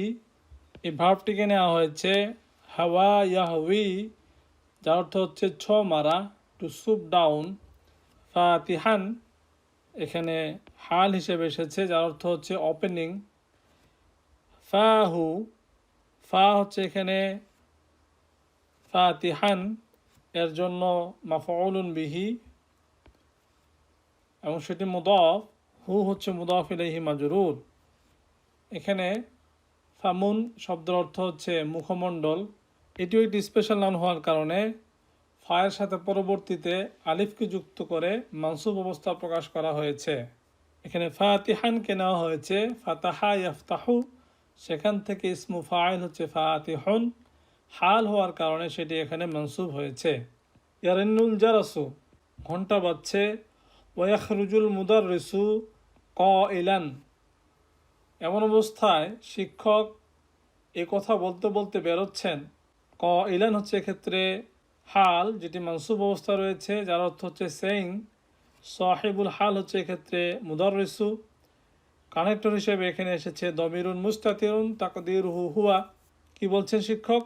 এই ভার্বটিকে নেওয়া হয়েছে হাওয়া ইয়াহউই, যার অর্থ হচ্ছে ছ মারা, টু সুপ ডাউন। ফাতিহান এখানে হাল হিসেবে এসেছে, যার অর্থ হচ্ছে ওপেনিং। ফাহু ফা হচ্ছে এখানে ফাতিহান এর জন্য মাফউলুন বিহি এবং সেটি মুদাফ, হু হচ্ছে মুদাফ ইলাইহি মাজরুর। এখানে ফামুন শব্দের অর্থ হচ্ছে মুখমণ্ডল, এটিও একটি স্পেশাল নাউন হওয়ার কারণে ফায়ের সাথে পরবর্তীতে আলিফকে যুক্ত করে মানসুব অবস্থা প্রকাশ করা হয়েছে। এখানে ফাতিহানকে নেওয়া হয়েছে ফাতাহা ইয়াফতাহু, সেখান থেকে ইসমু ফাইল হচ্ছে ফাতিহুন, হাল হওয়ার কারণে সেটি এখানে মানসুব হয়েছে। ইয়ারিনুল জারাসু ঘন্টা বাজছে, ওয়াখরুজুল মুদাররিসু কাইলান, এমন অবস্থায় শিক্ষক এ কথা বলতে বলতে বেরোচ্ছেন। কাইলান হচ্ছে এক্ষেত্রে হাল যেটি মানসুব অবস্থা রয়েছে, যার অর্থ হচ্ছে সেইং। সাহিবুল হাল হচ্ছে এক্ষেত্রে মুদাররিসু। কানেক্টর হিসেবে এখানে এসেছে দমিরুন মুস্তাতিরুন তাকদিরুহু হুয়া। কি বলছেন শিক্ষক?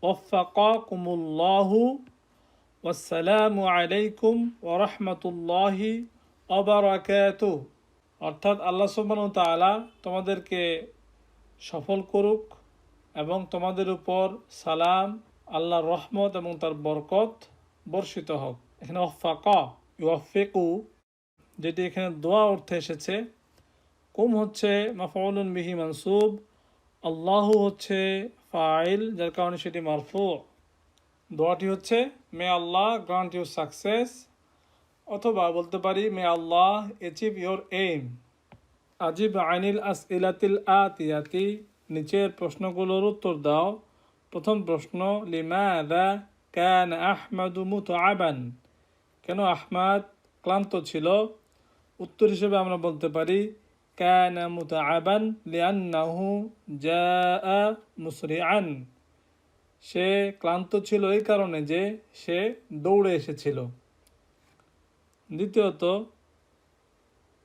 ওয়াফাকাকুমুল্লাহু ওয়াসসালামু আলাইকুম ওয়া রাহমাতুল্লাহি ওয়া বারাকাতুহু, অর্থাৎ আল্লাহ সুবহানাহু ওয়া তাআলা তোমাদেরকে সফল করুক এবং তোমাদের উপর সালাম, আল্লাহর রহমত এবং তার বরকত বর্ষিত হোক। এখানে ওয়াফাকা ইউফিকু যেটি এখানে দোয়া অর্থে এসেছে। কুম হচ্ছে মাফউলুন বিহি মানসুব, আল্লাহু হচ্ছে ফাইল যার কারণে সেটি মারফু। দোয়াটি হচ্ছে মে আল্লাহ গ্রান্ট ইউ সাকসেস, অথবা বলতে পারি মে আল্লাহ অ্যাচিভ ইউর এইম। আজিব আনিল আসইলাতিল আতিয়াতি, নিচের প্রশ্নগুলোর উত্তর দাও। প্রথম প্রশ্ন লিমাযা কানা আহমাদু মুতআবান, কেন আহমাদ ক্লান্ত ছিল? উত্তর হিসেবে আমরা বলতে পারি কানা মুতআবান লিআন্নাহু জাআ মুসরিআন, সে ক্লান্ত ছিল এই কারণে যে সে দৌড়ে এসেছিল। দ্বিতীয়ত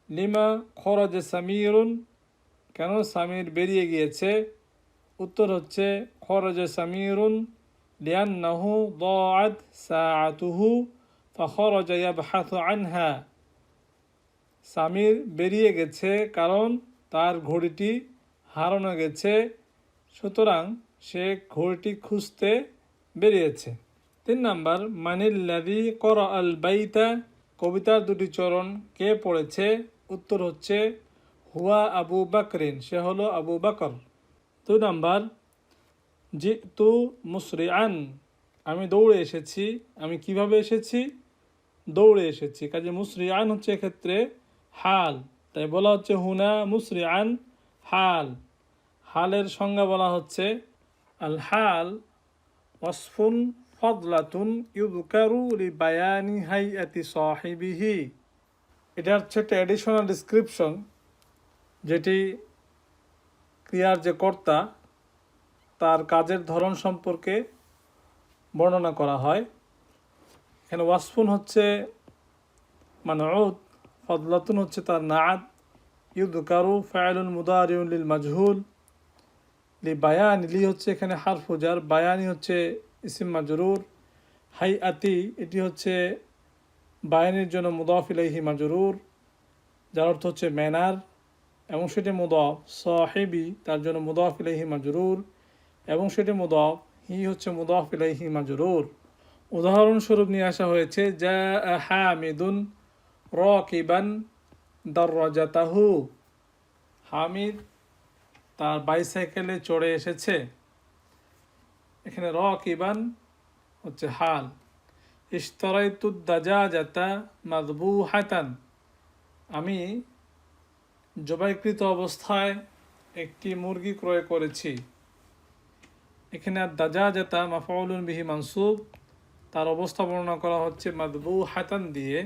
লিমা খরাজা সামিরুন, কেন সামির বেরিয়ে গিয়েছে? উত্তর হচ্ছে খরাজা সামিরুন লিআন্নাহু দাআত সাআতুহু ফাখরাজা ইয়াবহাসু আনহা, সামির বেরিয়ে গেছে কারণ তার ঘড়িটি হারানো গেছে, সুতরাং সে ঘড়িটি খুঁজতে বেরিয়েছে। 3 নাম্বার মানিল্লাযী ক্বরা আল বাইতা, কবিতার দুটি চরণ কে পড়েছে? উত্তর হচ্ছে হুয়া আবু বকরিন, সে হলো আবু বকর। 2 নাম্বার জিতু মুসরিআন, আমি দৌড়ে এসেছি। আমি কিভাবে এসেছি? দৌড়ে এসেছি। কাজে মুসরিআন হচ্ছে এক্ষেত্রে হাল, তাই বলা হচ্ছে হুনা মুসরিআন হাল। হালের সংজ্ঞা বলা হচ্ছে আল হাল ওয়াসফুন ফদলাতুন ইউযকারু লিবায়ানি হাইয়াতি সাহিবিহি। এটা হচ্ছে একটা অ্যাডিশনাল ডিসক্রিপশন, যেটি ক্রিয়ার যে কর্তা তার কাজের ধরন সম্পর্কে বর্ণনা করা হয়। এখানে ওয়াসফুন হচ্ছে মানউত, ফদলাতুন হচ্ছে তার নাআত, ইউযকারু ফাইলুন মুদারিউন লিল মাজহুল, লিবায়ানি লি হচ্ছে এখানে হারফু জার, বায়ানি হচ্ছে ইসিম মাজরুর, হাইআতি এটি হচ্ছে বায়ানির জন্য মুদাফ ইলাইহি মাজরুর, যার অর্থ হচ্ছে ম্যানার এবং সেটি মুদাফ, সাহিবি তার জন্য মুদাফ ইলাইহি মাজরুর এবং সেটি মুদাফ, হি হচ্ছে মুদাফ ইলাইহি মাজরুর। উদাহরণস্বরূপ নিয়ে আসা হয়েছে জা হামিদুন রাকিবান দাররাজাতাহু, হামিদ তার বাইসাইকেলে চড়ে এসেছে। এখানে রাকিবান হচ্ছে হাল। ইশতারাইতু দাজাজাতা মাযবুহাতান, আমি জবাইকৃত অবস্থায় একটি মুরগি ক্রয় করেছি। এখানে দাজাজাতা মাফউলুন বিহি মানসুব, তার অবস্থা বর্ণনা করা হচ্ছে মাযবুহাতান দিয়ে।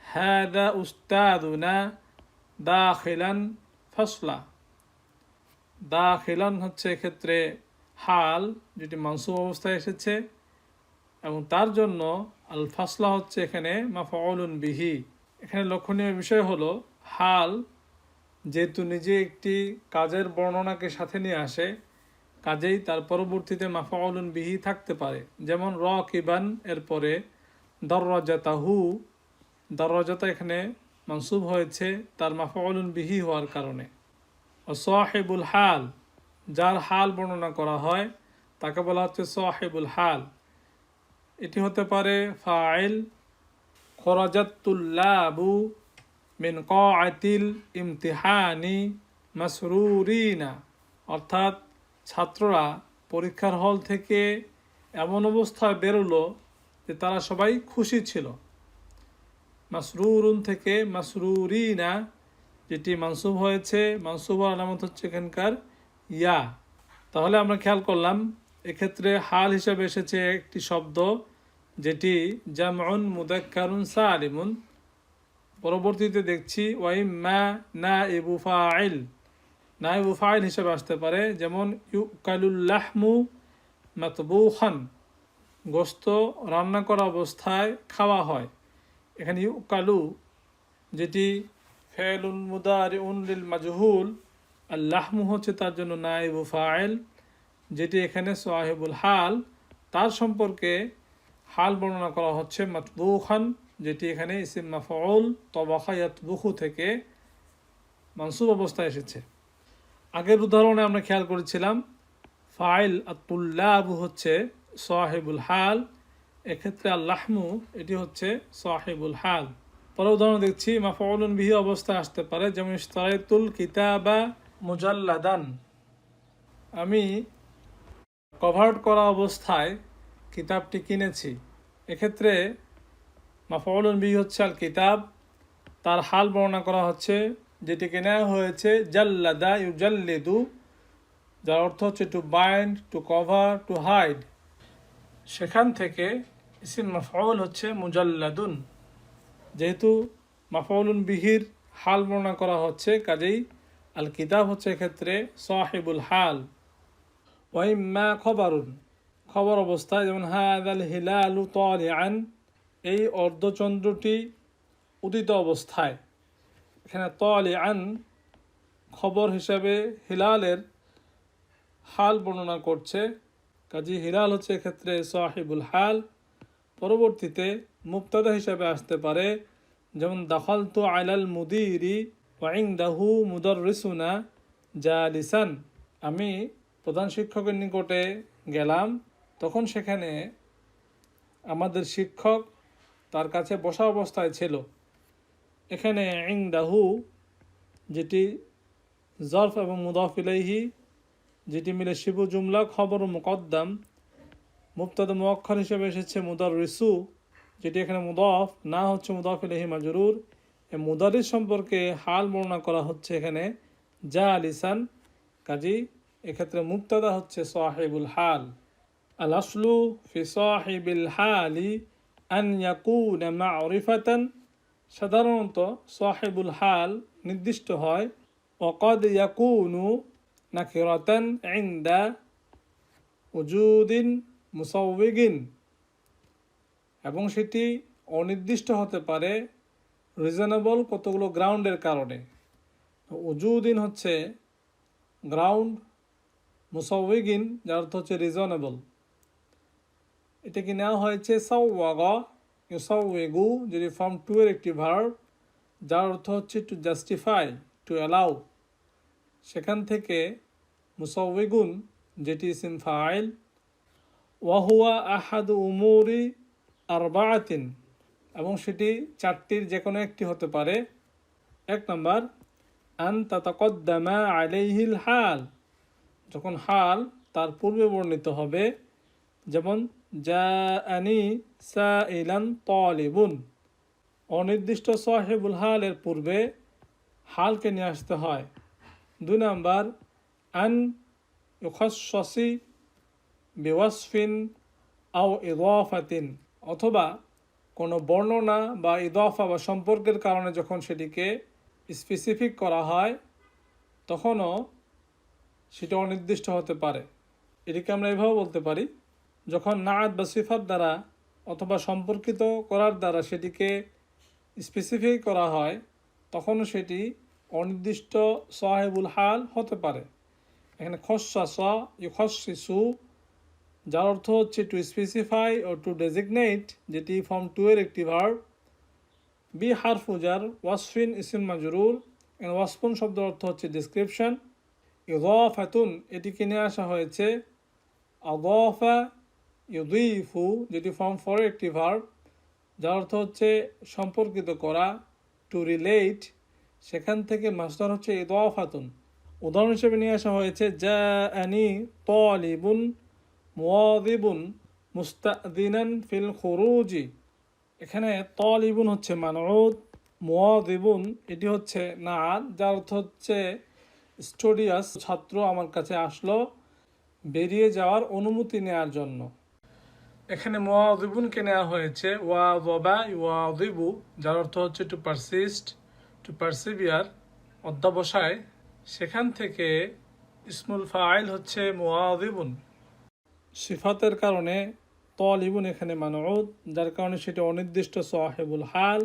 হাদা উস্তাদুনা দাখিলান ফাসলা, দাখিলান হচ্ছে এক্ষেত্রে হাল যেটি মানসুব অবস্থায় এসেছে এবং তার জন্য আল ফাসলা হচ্ছে এখানে মাফউলুন বিহি। এখানে লক্ষণীয় বিষয় হলো হাল যেহেতু নিজে একটি কাজের বর্ণনাকে সাথে নিয়ে আসে, কাজেই তার পরবর্তীতে মাফউলুন বিহি থাকতে পারে। যেমন রাকিবান এর পরে দাররাজাতাহু, দাররাজাতা এখানে মানসুব হয়েছে তার মাফউলুন বিহি হওয়ার কারণে। ও সাহিবুল হাল, যার হাল বর্ণনা করা হয় তাকে বলা হচ্ছে সাহিবুল হাল। এটি হতে পারে ফাইল, খরাজাতুল্লাবু মিন কাআতিল ইমতিহানি মাসরুরিনা, অর্থাৎ ছাত্ররা পরীক্ষার হল থেকে এমন অবস্থায় বেরোলো যে তারা সবাই খুশি ছিল। মাসরুরুন থেকে মাসরুরিনা, যেটি মানসুব হয়েছে, মানসুব আলামত হচ্ছে এখানকার ইয়া। তাহলে আমরা খেয়াল করলাম এক্ষেত্রে হাল হিসেবে এসেছে একটি শব্দ যেটি জামউন মুযাক্কারুন সালিমুন। পরবর্তীতে দেখছি ওয়াইম্মা নাইবু ফাইল, নাইবু ফাইল হিসেবে আসতে পারে, যেমন ইউকালুল লাহমু মাতবুখান, গোশত রান্না করা অবস্থায় খাওয়া হয়। এখানে ইউকালু যেটি ফেলুন মুদারিউন লিল মাজহুল, আর লাহমু হচ্ছে তার জন্য নাইবু ফাইল যেটি এখানে সাহিবুল হাল, তার সম্পর্কে হাল বর্ণনা করা হচ্ছে মাতবুখান, যেটি এখানে ইসিম মাফউল তবাখা ইয়াতবুখু থেকে মানসুব অবস্থায় এসেছে। আগের উদাহরণে আমরা খেয়াল করেছিলাম ফাইল আত-তুল্লাবু হচ্ছে সাহিবুল হাল, এক্ষেত্রে আল-লাহমু এটি হচ্ছে সাহিবুল হাল। পরে উদাহরণ দেখছি মাফউলুন বিহি অবস্থায় আসতে পারে, যেমন ইশতারাইতুল কিতাবা মুজাল্লাদান, আমি কভার্ড করা অবস্থায় কিতাবটি কিনেছি। এক্ষেত্রে মাফউলুন বিহি হচ্ছে আল কিতাব, তার হাল বর্ণনা করা হচ্ছে যেটিকে নেওয়া হয়েছে জাল্লাদা ইউজাল্লিদু, যার অর্থ হচ্ছে to bind, to cover, to hide. সেখান থেকে ইসিম মাফউল হচ্ছে মুজাল্লাদুন, যেহেতু মাফউলুন বিহির হাল বর্ণনা করা হচ্ছে কাজেই আল কিতাব হচ্ছে এক্ষেত্রে সাহিবুল হাল। ওয়াইম্মা খবরুন, খবর অবস্থায়, যেমন হাদাল হিলালু তালিআন, এই অর্ধচন্দ্রটি উদিত অবস্থায়। এখানে তালিআন খবর হিসাবে হিলালের হাল বর্ণনা করছে, কাজী হিলাল হচ্ছে এক্ষেত্রে সাহিবুল হাল। পরবর্তীতে মুবতাদা হিসাবে আসতে পারে, যেমন দাখালতু আলাল মুদিরি ওয়া ইনদাহু মুদাররিসুনা জালিসান, আমি প্রধান শিক্ষকের নিকটে গেলাম, তখন সেখানে আমাদের শিক্ষক তার কাছে বসা অবস্থায় ছিল। এখানে ইনদাহু যেটি জরফ এবং মুদাফ ইলাইহি যেটি মিলে শিবু জুমলা খবর মুকদ্দাম, মুবতাদা মুআক্খার হিসেবে এসেছে মুদাররিসু, যেটি এখানে মুদাফ না হচ্ছে মুদাফ ইলাইহি মাজরুর। এই মুদারিস সম্পর্কে হাল বর্ণনা করা হচ্ছে এখানে জালিসান, কাজী এক্ষেত্রে মুবতাদা হচ্ছে সাহিবুল হাল। আল আসলু ফি সাহিবিল হালি আন ইয়াকুনা মা'রিফাতান, সাধারণত সাহিবুল হাল নির্দিষ্ট হয় ওয়াকাদ ইয়াকুনু নাকিরাতান ইনদা উজুদিন মুসাউবিগিন, এবং সেটি অনির্দিষ্ট হতে পারে রিজনেবল কতগুলো গ্রাউন্ডের কারণে। উজুদিন হচ্ছে গ্রাউন্ড, মুসাউবিগিন যার অর্থ হচ্ছে রিজনেবল। এটা কি নেওয়া হয়েছে সাওয়াগা ইউসাউইগু, যেটি ফর্ম টু এর একটি ভার্ব, যার অর্থ হচ্ছে টু জাস্টিফাই, টু অ্যালাউ। সেখান থেকে মুসাউইগুন যেটি ইসিম ফাইল। ওয়াহুয়া আহাদু উমুরি আরবাআতিন, এবং সেটি চারটির যে কোনো একটি হতে পারে। 1 নম্বর আন তাতাকদ্দামা আলাইহিল হাল, যখন হাল তার পূর্বে বর্ণিত হবে, যেমন জাআনি সাইলান তালিবুন। অনির্দিষ্ট সাহিবুল হালের পূর্বে হালকে নিয়ে আসতে হয়। 2 নম্বর আন ইউখাসসি বিওয়াসফিন আও ইদাফাতিন, অথবা কোনো বর্ণনা বা ইদাফা বা সম্পর্কের কারণে যখন সেটিকে স্পেসিফিক করা হয় তখনও সেটা অনির্দিষ্ট হতে পারে। এটিকে আমরা এভাবে বলতে পারি, যখন নাআত বা সিফাত দ্বারা অথবা সম্পর্কিত করার দ্বারা সেটিকে স্পেসিফাই করা হয় তখনও সেটি অনির্দিষ্ট সাহিবুল হাল হতে পারে। এখানে খস্সাসা ইউখাসসিসু, যার অর্থ হচ্ছে টু স্পেসিফাই ও টু ডেজিগনেট, যেটি ফর্ম টু এর একটি ভার্ব। বি হারফুজার ওয়াসফিন ইসিম মাজরুর, এখানে ওয়াসফুন শব্দের অর্থ হচ্ছে ডিসক্রিপশন। ইদাফাতুন, এটিকে নিয়ে আসা হয়েছে আদাফা ইউদিফু, যেটি ফর্ম ফর এর একটি ভার্ব, যার অর্থ হচ্ছে সম্পর্কিত করা, টু রিলেট। সেখান থেকে মাসদার হচ্ছে ইদাফাতুন। উদাহরণ হিসেবে নিয়ে আসা হয়েছে জাআনি তালিবুন মুয়াযিবুন মুস্তাদিনান ফিল খুরুজি। এখানে তালিবুন হচ্ছে মানউত, মুয়াযিবুন এটি হচ্ছে নাআত, যার অর্থ হচ্ছে স্টুডিয়াস, ছাত্র আমার কাছে আসলো বেরিয়ে যাওয়ার অনুমতি নেওয়ার জন্য। এখানে মুয়াযিবুনকে নেওয়া হয়েছে ওয়াযবা ইউয়াযিবু, যার অর্থ হচ্ছে টু পারসিস্ট, টু পারসিভিয়ার, অধ্যবসায়। সেখান থেকে ইসমুল ফাইল হচ্ছে মুয়াযিবুন। সিফাতের কারণে তালিবুন এখানে মানউত, যার কারণে সেটা অনির্দিষ্ট সাহিবুল হাল।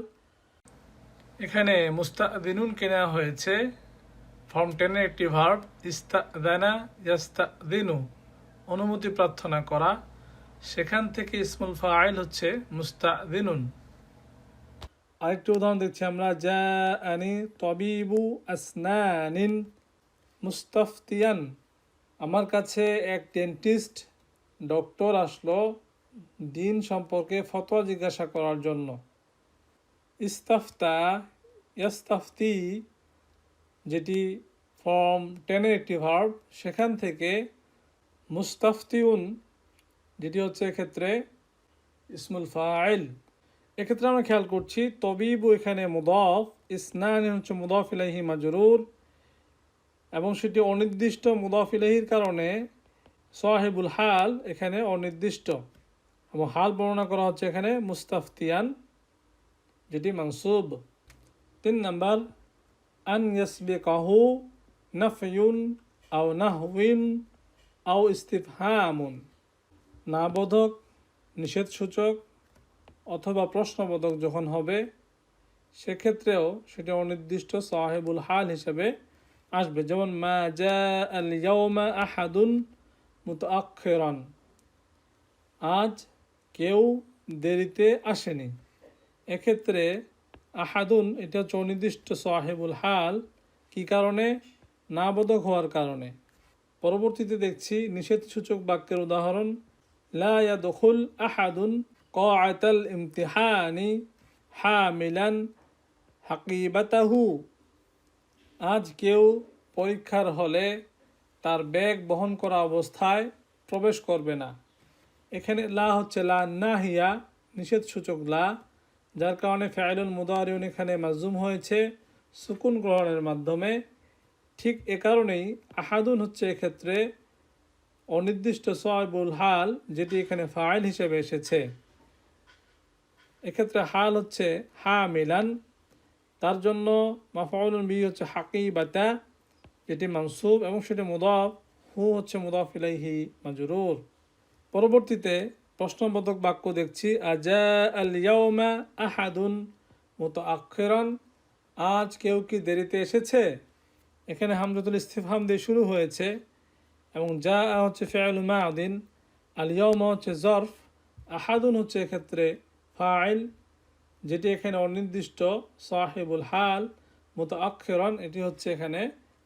এখানে মুস্তাদিনুনকে নেওয়া হয়েছে ফর্ম 10 এর একটি ভার্ব, ইস্তাদানা ইয়াস্তাদিনু, অনুমতি প্রার্থনা করা। সেখান থেকে ইসমুল ফাইল হচ্ছে মুস্তাদিনুন। আরেকটি উদাহরণ দেখছি আমরা, জাআনি তাবিবু আসনানিন মুস্তাফতিয়ান, আমার কাছে এক ডেন্টিস্ট ডক্টর আসলো দিন সম্পর্কে ফতোয়া জিজ্ঞাসা করার জন্য। ইস্তাফতা ইয়াস্তাফতি, যেটি ফর্ম 10 এর একটি ভার্ব, সেখান থেকে মুস্তাফতিউন যেটি হচ্ছে এক্ষেত্রে ইসমুল ফাইল। এক্ষেত্রে আমরা খেয়াল করছি তবিবু এখানে মুদাফ, ইসনান হচ্ছে মুদাফ ইলাইহি মাজরুর, এবং সেটি অনির্দিষ্ট মুদাফ ইলাইহির কারণে সাহিবুল হাল এখানে অনির্দিষ্ট, এবং হাল বর্ণনা করা হচ্ছে এখানে মুস্তাফতিয়ান, যেটি মানসুব। 3 নম্বর আন ইয়াসবিকাহু নাফয়ুন আও নাহউইন আও ইস্তিফহামুন, না বোধক, নিষেধ সূচক অথবা প্রশ্নবোধক যখন হবে সেক্ষেত্রেও সেটা অনির্দিষ্ট সাহিবুল হাল হিসেবে আসবে। যেমন মা জাআল ইয়াওমা আহাদুন মুতাআখিরান, আজ কেউ দেরিতে আসেনি। এক্ষেত্রে আহাদুন এটা হচ্ছে অনির্দিষ্ট সাহিবুল হাল, কি কারণে? না বোধক হওয়ার কারণে। পরবর্তীতে দেখছি নিষেধ সূচক বাক্যের উদাহরণ, লা ইয়াদখুল আহাদুন কাআতাল ইমতিহানি হামিলান হাকিবাতাহু, আজ কেউ পরীক্ষার হলে তার ব্যাগ বহন করা অবস্থায় প্রবেশ করবে না। এখানে লা হচ্ছে লা নাহিয়া, নিষেধ সূচক লা, যার কারণে ফাইলুল মুদারিউন এখানে মাজুম হয়েছে সুকুন গ্রহণের মাধ্যমে। ঠিক এ কারণেই আহাদুন হচ্ছে এক্ষেত্রে অনির্দিষ্ট সাহিবুল হাল, যেটি এখানে ফাইল হিসেবে এসেছে। এক্ষেত্রে হাল হচ্ছে হা মিলান, তার জন্য মাফউলুন বিহি হচ্ছে হাকিবাতা, যেটি মানসুব এবং সেটি মুদাফ, হু হচ্ছে মুদাফ ইলাইহি মাজরুর। পরবর্তীতে প্রশ্নবোধক বাক্য দেখছি, আজা আল ইয়াউমা আহাদুন মুতাআখিরান, আজ কেউ কি দেরিতে এসেছে। এখানে হামজাতুল ইস্তিফহাম দিয়ে শুরু হয়েছে এবং যা হচ্ছে ফি'লুল মাদিন, আল ইয়াউমা হচ্ছে জরফ, আহাদুন হচ্ছে এক্ষেত্রে ফাইল, যেটি এখানে অনির্দিষ্ট সাহিবুল হাল, মুতাআখিরান এটি হচ্ছে এখানে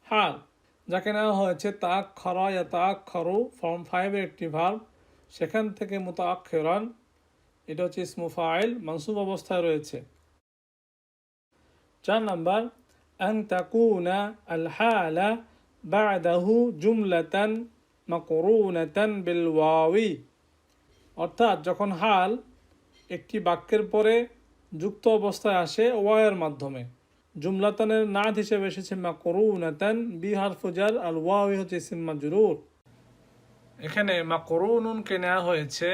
হাল, যাকে নেওয়া হয়েছে তাআখারা ইয়াতাআখারু ফর্ম 5 এর একটি ভার্ব, সেখান থেকে মুতাআখিরান এটা হচ্ছে ইসমু ফাইল, মানসুব অবস্থায় রয়েছে। 4 নাম্বার, আন তাকুনা আল হালা বা'দাহু জুমলাতান মাকরুনাতান বিল ওয়াwi, অর্থাৎ যখন হাল একটি বাক্যের পরে যুক্ত অবস্থায় আসে ওয়ায়ের মাধ্যমে। জুমলাতানের নাত হিসেবে এসেছে মাকরুনাতান, বি হারফু জার, আল ওয়াwi হচ্ছে ইসম মাজরুর। এখানে মাকরুনুনকে নেওয়া হয়েছে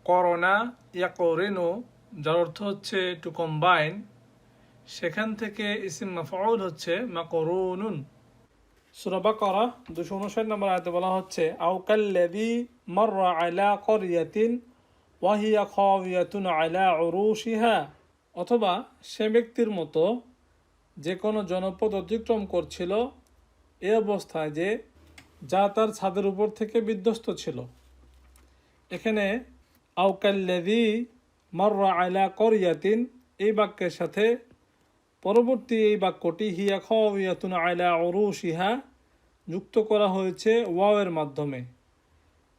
করোনা ইয়াকরিনু, যার অর্থ হচ্ছে টু কম্বাইন, সেখান থেকে ইসম মাফউল হচ্ছে মাকরুনুন। সূরা বাকারা 259 নম্বর আয়াতে বলা হচ্ছে, আও কাল্লাযী মাররা আলা ক্বরিয়াতিন ওয়া হিয়া খাওয়িয়াতুন আলা উরুশিহা, অথবা সে ব্যক্তির মতো যে কোনো জনপদ অতিক্রম করছিল এ অবস্থায় যে যা তার ছাদের উপর থেকে বিধ্বস্ত ছিল। এখানে আও কাল্লাযী মাররা আলা ক্বরিয়াতিন এই বাক্যের সাথে পরবর্তী এই বাক্যটি হিয়া খাওয়িয়াতুন আলা উরুশিহা যুক্ত করা হয়েছে ওয়াওয়ের মাধ্যমে।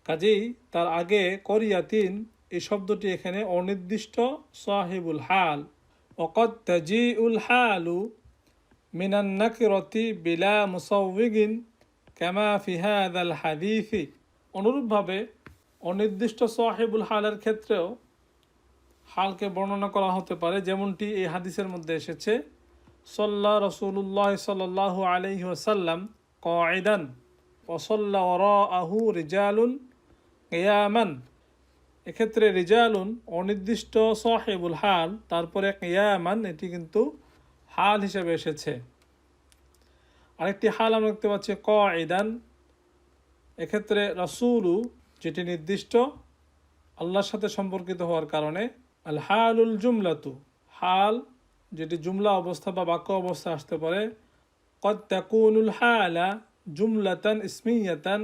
কাজেই তার আগে করিয়াতিন এই শব্দটি এখানে অনির্দিষ্ট সাহিবুল হাল। ওয়াকাদ তাজিউল হালু মিনান নাকিরাতি বিলা মুসাউয়িগিন কামা ফি হাযাল হাদীসি, অনুরূপভাবে অনির্দিষ্ট সাহিবুল হালের ক্ষেত্রেও হালকে বর্ণনা করা হতে পারে, যেমনটি এই হাদিসের মধ্যে এসেছে, সাল্লা রাসূলুল্লাহ সাল্লাল্লাহু আলাইহি ওয়াসাল্লাম কাঈদান ওয়া সাল্লা ওয়ারাআহু রিজালুন কিয়ামান। এক্ষেত্রে রিজালুন অনির্দিষ্ট সাহিবুল হাল, তারপরে কিয়ামান এটি কিন্তু হাল হিসেবে এসেছে। আরেকটি হাল আমরা দেখতে পাচ্ছি কাঈদান, এক্ষেত্রে রাসূলু যেটি নির্দিষ্ট আল্লাহর সাথে সম্পর্কিত হওয়ার কারণে, আল হালুল জুমলাতু হাল যেটি জুমলা অবস্থা বা বাক্য অবস্থা আসতে পারে, কদ তাকুনুল হালা জুমলাতান ইসমিয়াতান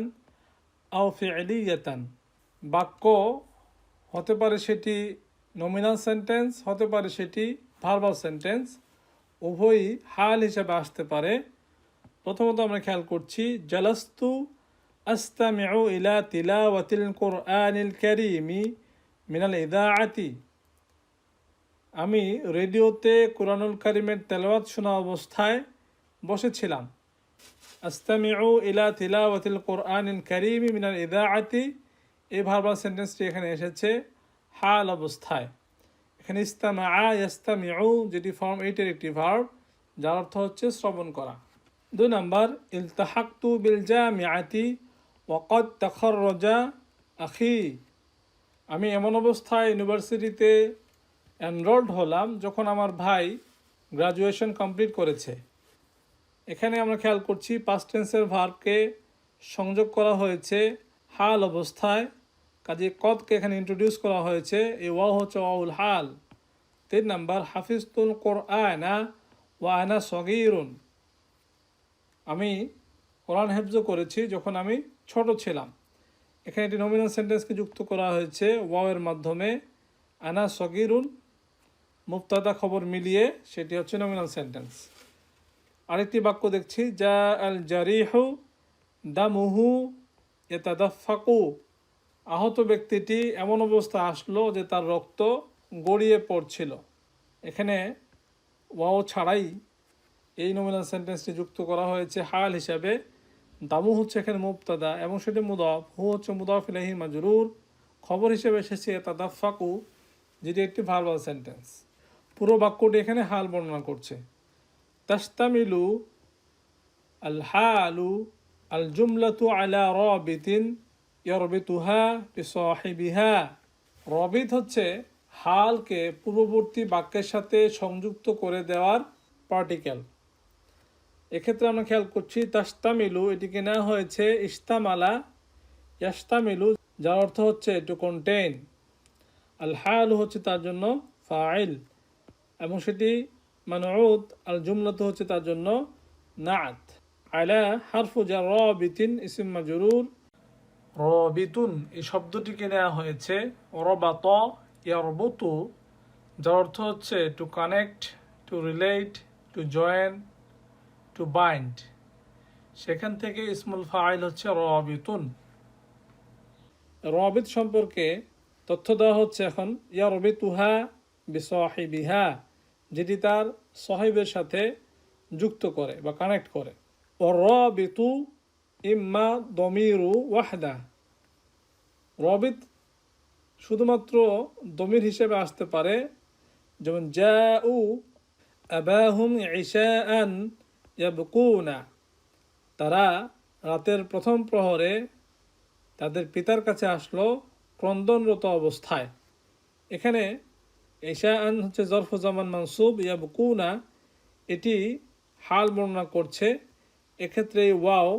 আও ফি'লিয়াতান, বাক্য হতে পারে সেটি নমিনাল সেন্টেন্স, হতে পারে সেটি ভার্বাল সেন্টেন্স, উভয়ই হাল হিসেবে আসতে পারে। প্রথমত আমরা খেয়াল করছি, জালাস্তু আস্তামিউ ইলা তিলাওয়াতিল কুরআনিল কারীমি মিনাল ইদাআতি, আমি রেডিওতে কুরআনুল কারীমের তেলাওয়াত শোনা অবস্থায় বসেছিলাম। আস্তামিউ ইলা তিলাওয়াতিল কুরআনিল কারীমি মিনাল ইদাআতি এই ভার্বাল সেন্টেন্সটি এখানে এসেছে হাল অবস্থায়। এখানে ইস্তামাআ ইয়াস্তামিউ যেটি ফর্ম 8 এর একটি ভার্ব, যার অর্থ হচ্ছে শ্রবণ করা। 2 নাম্বার, ইলতাহাকতু বিল জামিআতি ওয়া ক্বাদ তাখাররাজা আখি, আমি এমন অবস্থায় ইউনিভার্সিটিতে এনরোলড হলাম যখন আমার ভাই গ্রাজুয়েশন কমপ্লিট করেছে। এখানে আমরা খেয়াল করছি পাস্ট টেন্সের ভার্বকে সংযোগ করা হয়েছে হাল অবস্থায়, কাজে কদকে এখানে ইন্ট্রোডিউস করা হয়েছে, এই ওয়াও হচ্ছে ওয়াউল হাল। 3 নাম্বার, হাফিজতুল কুরআনা ওয়া আনা সগীরুন, আমি কোরআন হেফজ করেছি যখন আমি ছোট ছিলাম। এখানে একটি নমিনাল সেন্টেন্সকে যুক্ত করা হয়েছে ওয়াওয়ের মাধ্যমে, আনা সগীরুন মুবতাদা খবর মিলিয়ে সেটি হচ্ছে নমিনাল সেন্টেন্স। আরেকটি বাক্য দেখছি, যা আল জারিহু দামুহু ইয়াতাদাফাকু, আহত ব্যক্তিটি এমন অবস্থা আসলো যে তার রক্ত গড়িয়ে পড়ছিল। এখানে ওয়াও ছাড়াই এই নমিনাল সেন্টেন্সটি যুক্ত করা হয়েছে হাল হিসাবে, দামু হচ্ছে এখানে মুবতাদা এবং সেটি মুদাফ, হু হচ্ছে মুদাফ ইলাইহি মাজরুর, খবর হিসেবে এসেছে তাদাফাকু, যেটি একটি ভার্বাল সেন্টেন্স। পুরো বাক্যটি এখানে হাল বর্ণনা করছে। তাশতামিলু আল হালু আল জুমলাতু আলা রাবিতিন ইয়ারবিতুহা বিসাহিবিহা। রবিত হচ্ছে হালকে পূর্ববর্তী বাক্যের সাথে সংযুক্ত করে দেওয়ার পার্টিকেল। এক্ষেত্রে আমরা খেয়াল করছি তাশতামিলু এটিকে নেওয়া হয়েছে ইস্তামালা ইয়াস্তামিলু, যার অর্থ হচ্ছে টু কন্টেইন। আল হালু হচ্ছে তার জন্য ফাইল এবং সেটি মানউত, আল জুমলাতু হচ্ছে তার জন্য নাত। আলা হারফু জার রাবিতিন ইসম মাজরুর, রবিতুন এই শব্দটিকে নেওয়া হয়েছে রবাত ইয়ারবুতু, যার অর্থ হচ্ছে to connect, to relate, to join, to bind. সেখান থেকে ইসমুল ফাইল হচ্ছে রবিতুন। রবিত সম্পর্কে তথ্য দেওয়া হচ্ছে এখন, ইয়ারবিতুহা বিসাহিবিহা, যেটি তার সাহিবের সাথে যুক্ত করে বা কানেক্ট করে। রবিতু ইম্মা দমিরু ওয়াহদা, রবিত শুধুমাত্র দমির হিসেবে আসতে পারে, যেমন জাউ আবাহুম ইশাআন ইয়াবকুনা, তারা রাতের প্রথম প্রহরে তাদের পিতার কাছে আসলো ক্রন্দনরত অবস্থায়। এখানে ইশাআন হচ্ছে জরফু জামান মানসুব, ইয়াবকুনা এটি হাল বর্ণনা করছে। এক্ষেত্রে ওয়াও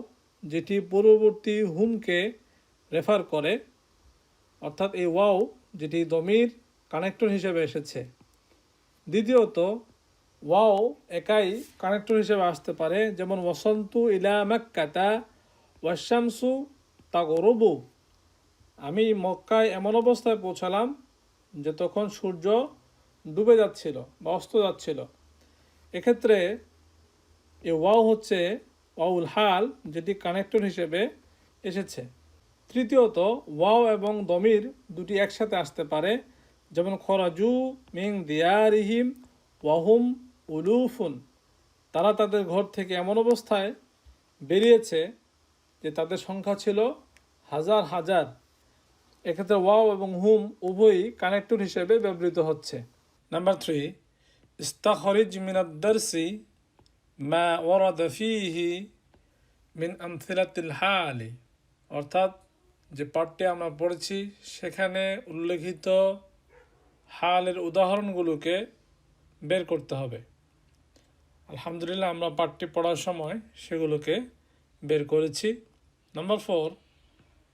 যেটি পূর্ববর্তী হুমকে রেফার করে, অর্থাৎ এই ওয়াও যেটি দমির কানেক্টর হিসেবে এসেছে। দ্বিতীয়ত ওয়াও একাই কানেক্টর হিসেবে আসতে পারে, যেমন ওয়াসন্তু ইলা মাক্কাতা ওয়াশামসু তাগরুবু, আমি মক্কায় এমন অবস্থায় পৌঁছালাম যে তখন সূর্য ডুবে যাচ্ছিল বা অস্ত যাচ্ছিল। এক্ষেত্রে এই ওয়াও হচ্ছে ওয়াউল হাল, যেটি কানেক্টর হিসেবে এসেছে। তৃতীয়ত ওয়াও এবং দমির দুটি একসাথে আসতে পারে, যেমন খরাজু মিং দিয়ারিহিম ওয়াহুম উলুফুন, তারা তাদের ঘর থেকে এমন অবস্থায় বেরিয়েছে যে তাদের সংখ্যা ছিল হাজার হাজার। এক্ষেত্রে ওয়াও এবং হুম উভয়ই কানেক্টর হিসেবে ব্যবহৃত হচ্ছে। নাম্বার 3, ইস্তাখরিজ মিনাদ দারসি মা ওয়ারাদা ফীহি মিন আমসিলাতিল হালি, অর্থাৎ যে পাঠটি আমরা পড়েছি সেখানে উল্লেখিত হালের উদাহরণগুলোকে বের করতে হবে। আলহামদুলিল্লাহ আমরা পাঠটি পড়ার সময় সেগুলোকে বের করেছি। নাম্বার 4,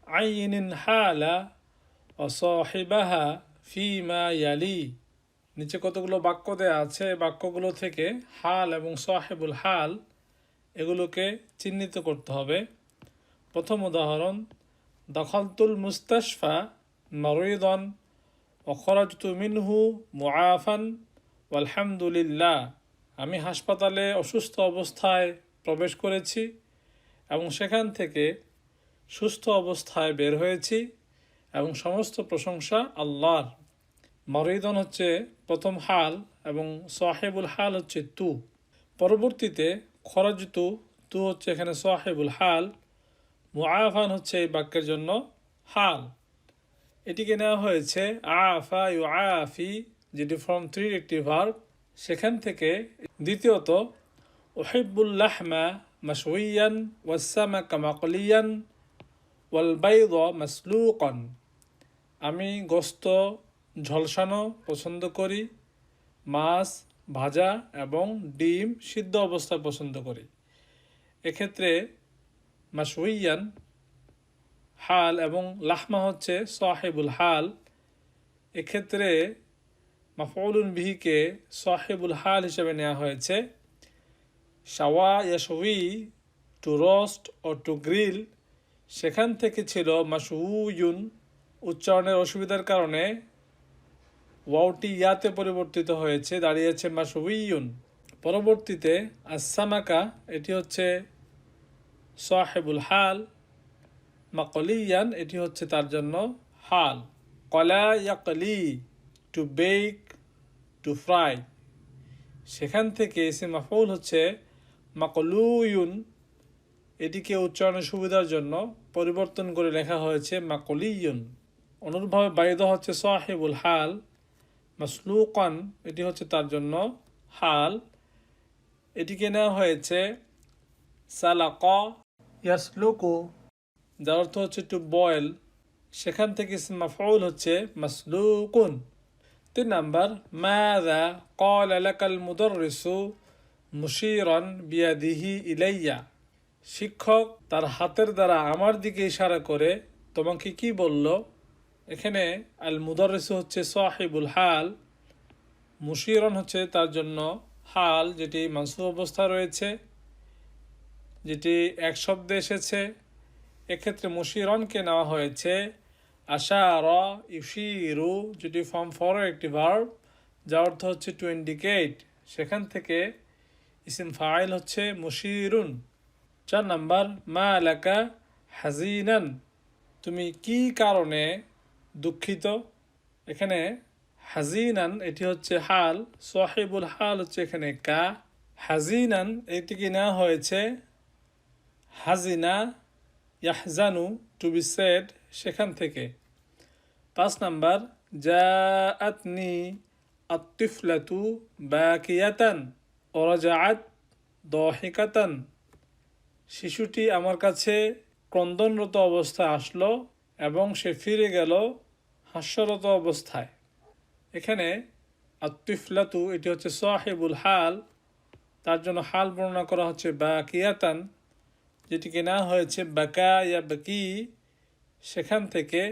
আইনিন হালা ও সাহিবাহা ফিমা ইয়ালি, নিচে কতগুলো বাক্য দেয়া আছে, বাক্যগুলো থেকে হাল এবং সাহিবুল হাল এগুলোকে চিহ্নিত করতে হবে। প্রথম উদাহরণ, দখলতুল মুস্তাশফা মারিদান ও খরাজতু মিনহু মুআফান আলহামদুলিল্লাহ, আমি হাসপাতালে অসুস্থ অবস্থায় প্রবেশ করেছি এবং সেখান থেকে সুস্থ অবস্থায় বের হয়েছি এবং সমস্ত প্রশংসা আল্লাহর। মারিদান হচ্ছে প্রথম হাল এবং সাহিবুল হাল হচ্ছে তু। পরবর্তীতে খরাজতু, তু হচ্ছে এখানে সাহিবুল হাল, মুআফান হচ্ছে এই বাক্যের জন্য হাল। এটিকে নেওয়া হয়েছে আফা ইউআফি, যেটি ফর্ম 3 একটি ভার্ব, সেখান থেকে। দ্বিতীয়ত উহিব্বুল লাহমা মাশউইয়ান ওয়াসসামাকা মাকলিয়ান ওয়াল বাইদা মাসলুকান, আমি গোশত ঝলসানো পছন্দ করি, মাছ ভাজা এবং ডিম সিদ্ধ অবস্থায় পছন্দ করি। এক্ষেত্রে মাশউইয়ান হাল এবং লাহমা হচ্ছে সাহিবুল হাল। এক্ষেত্রে মাফউলুন বিহিকে সাহিবুল হাল হিসেবে নেওয়া হয়েছে। শাওয়া ইয়াশউই টু রোস্ট ও টু গ্রিল, সেখান থেকে ছিল মাশউয়ুন, উচ্চারণের অসুবিধার কারণে ওয়াওটি ইয়াতে পরিবর্তিত হয়েছে, দাঁড়িয়েছে মাশউইয়ুন। পরবর্তীতে আসসামাকা, এটি হচ্ছে সাহিবুল হাল, মাকলিয়ান এটি হচ্ছে তার জন্য হাল। কলা ইয়াকলি টু বেক, টু ফ্রাই, সেখান থেকে ইসম মাফউল হচ্ছে মাকলুয়ুন, এটিকে উচ্চারণের সুবিধার জন্য পরিবর্তন করে লেখা হয়েছে মাকুলিয়ুন। অনুরূপভাবে বাইদ হচ্ছে সাহিবুল হাল, মাসলুকান এটি হচ্ছে তার জন্য হাল, এটিকে নেওয়া হয়েছে সালাকা ইয়াসলুকু, যার অর্থ হচ্ছে টু বয়েল, সেখান থেকে ইসম মাফউল হচ্ছে মাসলুকুন। 3 নাম্বার মাযা ক্বালা লাকাল মুদাররিসু মুশীরান বিয়াদিহি ইলাইয়া, শিক্ষক তার হাতের দ্বারা আমার দিকে ইশারা করে তোমাকে কি বলল। এখানে আল মুদাররিসু হচ্ছে সাহিবুল হাল, মুশীরান হচ্ছে তার জন্য হাল যেটি মানসুব অবস্থা রয়েছে, যেটি এক শব্দে এসেছে। এক্ষেত্রে মুশীরানকে নেওয়া হয়েছে আশারা ইউশিরু, যেটি ফর্ম ফরের একটি ভার্ব, যার অর্থ হচ্ছে টু ইন্ডিকেট, সেখান থেকে ইসিম ফাইল হচ্ছে মুশীরুন। 4 নাম্বার মা লাকা হাজিনান, তুমি কি কারণে দুঃখিত। এখানে হাজিনান এটি হচ্ছে হাল, সাহিবুল হাল হচ্ছে এখানে কা, হাজিনান এটিকে নেওয়া হয়েছে হাজিনা ইয়াহজানু টু বি সেড, সেখান থেকে। 5 নাম্বার জাআতনি আত-তিফলাতু বাকিয়াতান ওয়া রাজাআত দাহিকাতান, শিশুটি আমার কাছে ক্রন্দনরত অবস্থায় আসলো এবং সে ফিরে গেল হাস্যরত অবস্থায়। এখানে আত-তিফলাতু এটি হচ্ছে সাহিবুল হাল, তার জন্য হাল বর্ণনা করা হচ্ছে বাকিয়াতান, যেটিকে নেওয়া হয়েছে বাকা ইয়া বাকি, সেখান থেকে,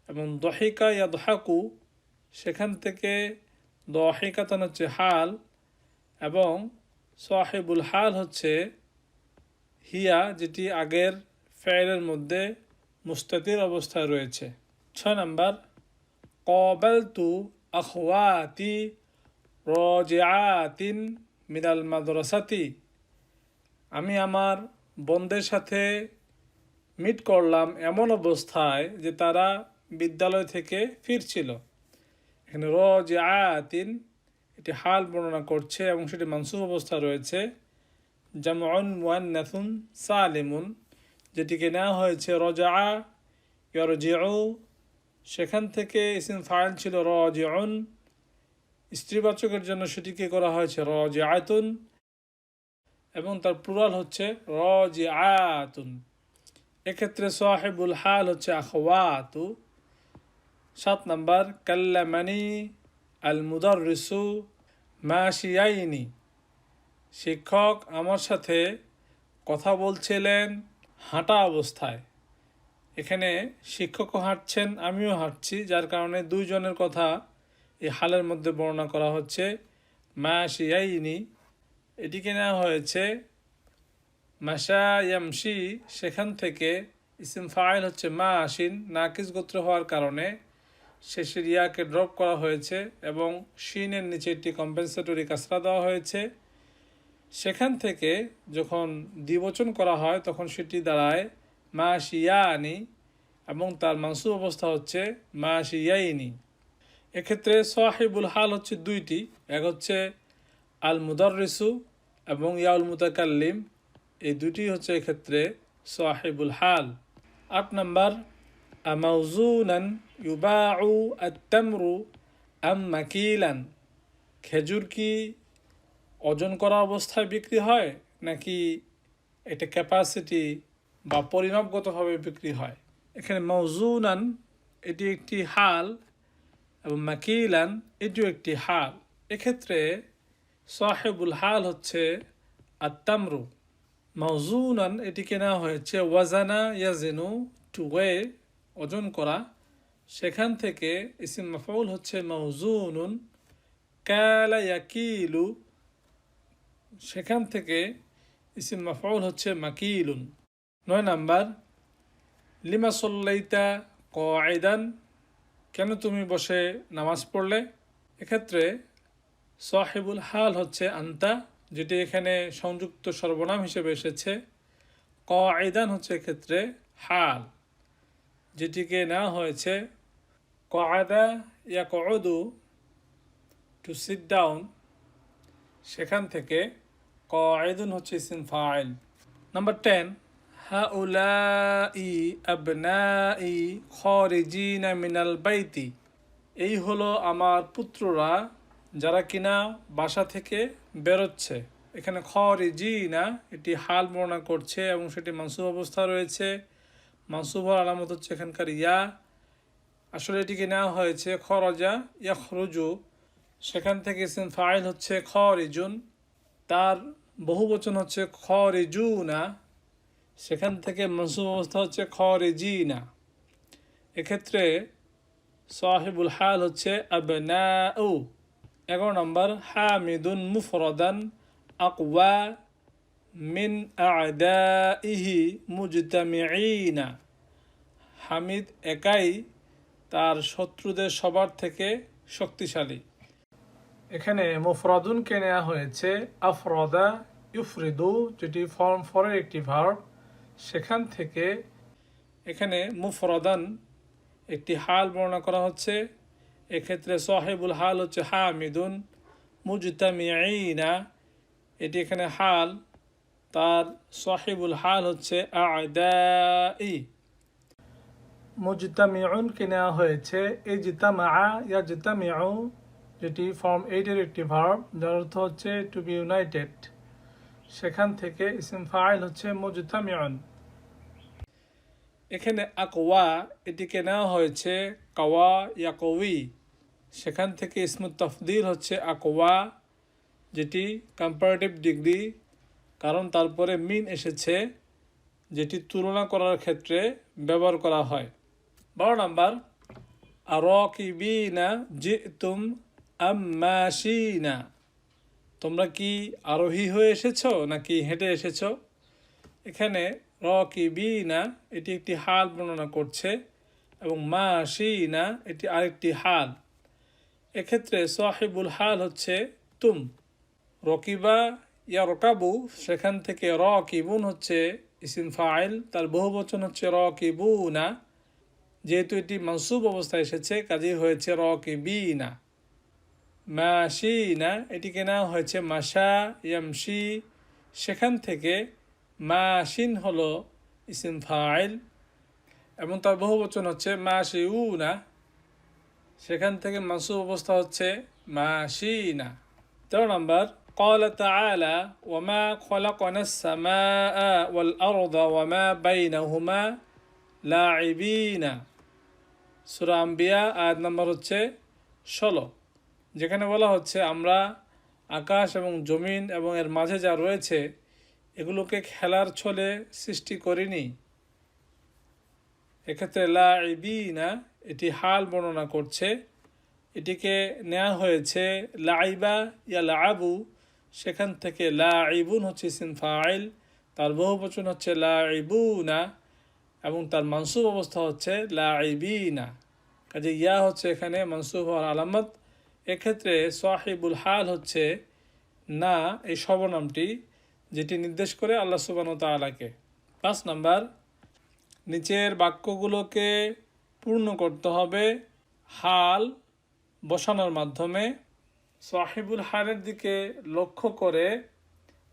এবং দহিকা ইয়া দহাকু, সেখান থেকে দহিকাতান হচ্ছে হাল, এবং সাহিবুল হাল হচ্ছে হিয়া, যেটি আগের ফেলের মধ্যে মুস্তাতির অবস্থায় রয়েছে। 6 নাম্বার ক্বাবালতু আখওয়াতি রাজিআতিন মিনাল মাদ্রাসাতি, আমি আমার বোনদের সাথে মিট করলাম এমন অবস্থায় যে তারা বিদ্যালয় থেকে ফিরছিল। এখানে রাজিআতিন এটি হাল বর্ণনা করছে এবং সেটি মানসুব অবস্থা রয়েছে। জামউন মুআন্নাসুন সালিমুন, যেটিকে নেওয়া হয়েছে রাজাআ ইয়ারজিউ, সেখান থেকে ইসিম ফাইল ছিল রাজিউন, স্ত্রীবাচকের জন্য সেটিকে করা হয়েছে রাজিআতুন, এবং তার প্লুরাল হচ্ছে রাজিআতুন। এক্ষেত্রে সাহিবুল হাল হচ্ছে আখওয়াতু। 7 নাম্বার কাল্লামানি আল মুদাররিসু মাশিয়াইনি, শিক্ষক আমার সাথে কথা বলছিলেন হাঁটা অবস্থায়। এখানে শিক্ষকও হাঁটছেন, আমিও হাঁটছি, যার কারণে দুইজনের কথা এই হালের মধ্যে বর্ণনা করা হচ্ছে মাশিয়াইনি। এটিকে নেওয়া হয়েছে মাশা ইয়ামশি, সেখান থেকে ইসিম ফাইল হচ্ছে মা আশিন, নাকিস গোত্র হওয়ার কারণে শেষের ইয়াকে ড্রপ করা হয়েছে এবং শিনের নিচে একটি কম্পেনসেটরি কাসরা দেওয়া হয়েছে। সেখান থেকে যখন দ্বিবচন করা হয় তখন সেটি দাঁড়ায় মা শিয়ানি, এবং তার মানসুব অবস্থা হচ্ছে মা শিয়াইনি। এক্ষেত্রে সাহিবুল হাল হচ্ছে দুইটি, এক হচ্ছে আল মুদাররিসু এবং ইয়াউল মুতাকাল্লিম, এই দুটি হচ্ছে এক্ষেত্রে সাহিবুল হাল। 8 নাম্বার আমাউজুনান ইউবাউ আত-তামরু আম মাকিলান, খেজুর কি ওজন করা অবস্থায় বিক্রি হয় নাকি এটা ক্যাপাসিটি বা পরিমাপগতভাবে বিক্রি হয়। এখানে মাউজুনান এটি একটি হাল এবং মাকিলান এটিও একটি হাল। এক্ষেত্রে সাহিবুল হাল হচ্ছে আত-তামরু। মাউজুনান এটিকে নেওয়া হয়েছে ওয়াজানা ইয়াজিনু টু ওয়ে, ওজন করা, সেখান থেকে ইসিম মাফউল হচ্ছে মাউজুনুন, কালা ইয়াকিলু, সেখান থেকে ইসিম মাফউল হচ্ছে মাকিলুন। 9 নাম্বার লিমা সাল্লাইতা কাঈদান, কেন তুমি বসে নামাজ পড়লে। এক্ষেত্রে সাহিবুল হাল হচ্ছে আন্তা, যেটি এখানে সংযুক্ত সর্বনাম হিসেবে এসেছে। কাঈদান হচ্ছে এক্ষেত্রে হাল, যেটিকে নেওয়া হয়েছে কাআদা ইয়াকউদু টু সিট ডাউন, সেখান থেকে কাঈদুন হচ্ছে ইসিম ফাইল। নাম্বার 10 হাউলাই আবনাই খারিজিনা মিনাল বাইতি, এই হলো আমার পুত্ররা যারা কিনা বাসা থেকে বেরোচ্ছে। এখানে খারিজিনা এটি হাল বর্ণনা করছে এবং সেটি মানসুব অবস্থা রয়েছে। মানসুব হওয়ার আলামত হচ্ছে এখানকার ইয়া। আসলে এটিকে নেওয়া হয়েছে খরজা ইয়াখরুজু, সেখান থেকে ইসম ফাইল হচ্ছে খারিজুন, তার বহুবচন হচ্ছে খারিজুনা, সেখান থেকে মানসুব অবস্থা হচ্ছে খারিজিনা। এক্ষেত্রে সাহিবুল হাল হচ্ছে আবনাউ। 11 নম্বর, হামিদুন মুফরাদান আকওয়া মিন আ'দাইহি মুজতামিঈনা, হামিদ একাই তার শত্রুদের সবার থেকে শক্তিশালী। এখানে মুফরাদুনকে নেওয়া হয়েছে আফরদা ইউফরিদু, যেটি ফর্ম ফরের একটি ভার্ব, সেখান থেকে এখানে মুফরাদান একটি হাল বর্ণনা করা হচ্ছে। এক্ষেত্রে সাহিবুল হাল হচ্ছে হামিদুন, মুজতামিঈনা এটি এখানে হাল, তার সাহিবুল হাল হচ্ছে আ'দাই। মুজতামিউনকে নেওয়া হয়েছে ইজতামা ইয়াজতামিউ, যেটি ফর্ম 8 এর একটি ভার্ব, যার অর্থ হচ্ছে টু বি ইউনাইটেড, সেখান থেকে ইসম ফাইল হচ্ছে মুজতামিউন। এখানে আকওয়া এটিকে নেওয়া হয়েছে কাওয়া ইয়াকওয়ি, সেখান থেকে ইসমুত তাফদিল হচ্ছে আকওয়া, যেটি কম্পারেটিভ ডিগ্রি, কারণ তারপরে মিন এসেছে, যেটি তুলনা করার ক্ষেত্রে ব্যবহার করা হয়। 12 নম্বর, আরাকিবিনা জিতুম আম মাশিনা, তোমরা কি আরোহী হয়ে এসেছো নাকি হেঁটে এসেছো। এখানে রাকিবিনা এটি একটি হাল বর্ণনা করছে এবং মাশিনা এটি আরেকটি হাল। এক্ষেত্রে সাহিবুল হাল হচ্ছে তুম। রকিবা ইয়ারকাবু, সেখান থেকে রাকিবুন হচ্ছে ইসিম ফাইল, তার বহুবচন হচ্ছে রাকিবুনা, যেহেতু এটি মানসুব অবস্থায় এসেছে কাজেই হয়েছে রাকিবিনা। মাশিনা এটিকে নেওয়া হয়েছে মাশা ইয়ামশি, সেখান থেকে মাশিন হলো ইসিম ফাইল এবং তার বহুবচন হচ্ছে মাশিউনা, সেখান থেকে মানসুব অবস্থা হচ্ছে মাশিনা। 13 নম্বর, قال تعالى وما خلقنا السماء والأرض وما بينهما لاعبين, সূরা আম্বিয়া আয়াত নম্বর হচ্ছে 16, যেখানে বলা হচ্ছে আমরা আকাশ এবং জমিন এবং এর মাঝে যা রয়েছে এগুলোকে খেলার ছলে সৃষ্টি করিনি। এক্ষেত্রে লাইবিনা এটি হাল বর্ণনা করছে, এটিকে নেওয়া হয়েছে লাইবা ইয়া লাআবু, সেখান থেকে লাইবুন হচ্ছে ইসম ফাইল, তার বহুবচন হচ্ছে লাইবুনা এবং তার মানসুব অবস্থা হচ্ছে লাইবিনা, কাজে ইয়া হচ্ছে এখানে মানসুব হওয়ার আলামত। এক্ষেত্রে সাহিবুল হাল হচ্ছে না এই সর্বনামটি, যেটি নির্দেশ করে আল্লাহ সুবহানাহু ওয়া তাআলাকে। 5 নম্বর, নিচের বাক্যগুলোকে পূর্ণ করতে হবে হাল বসানোর মাধ্যমে। সাহিবুল হালের দিকে লক্ষ্য করে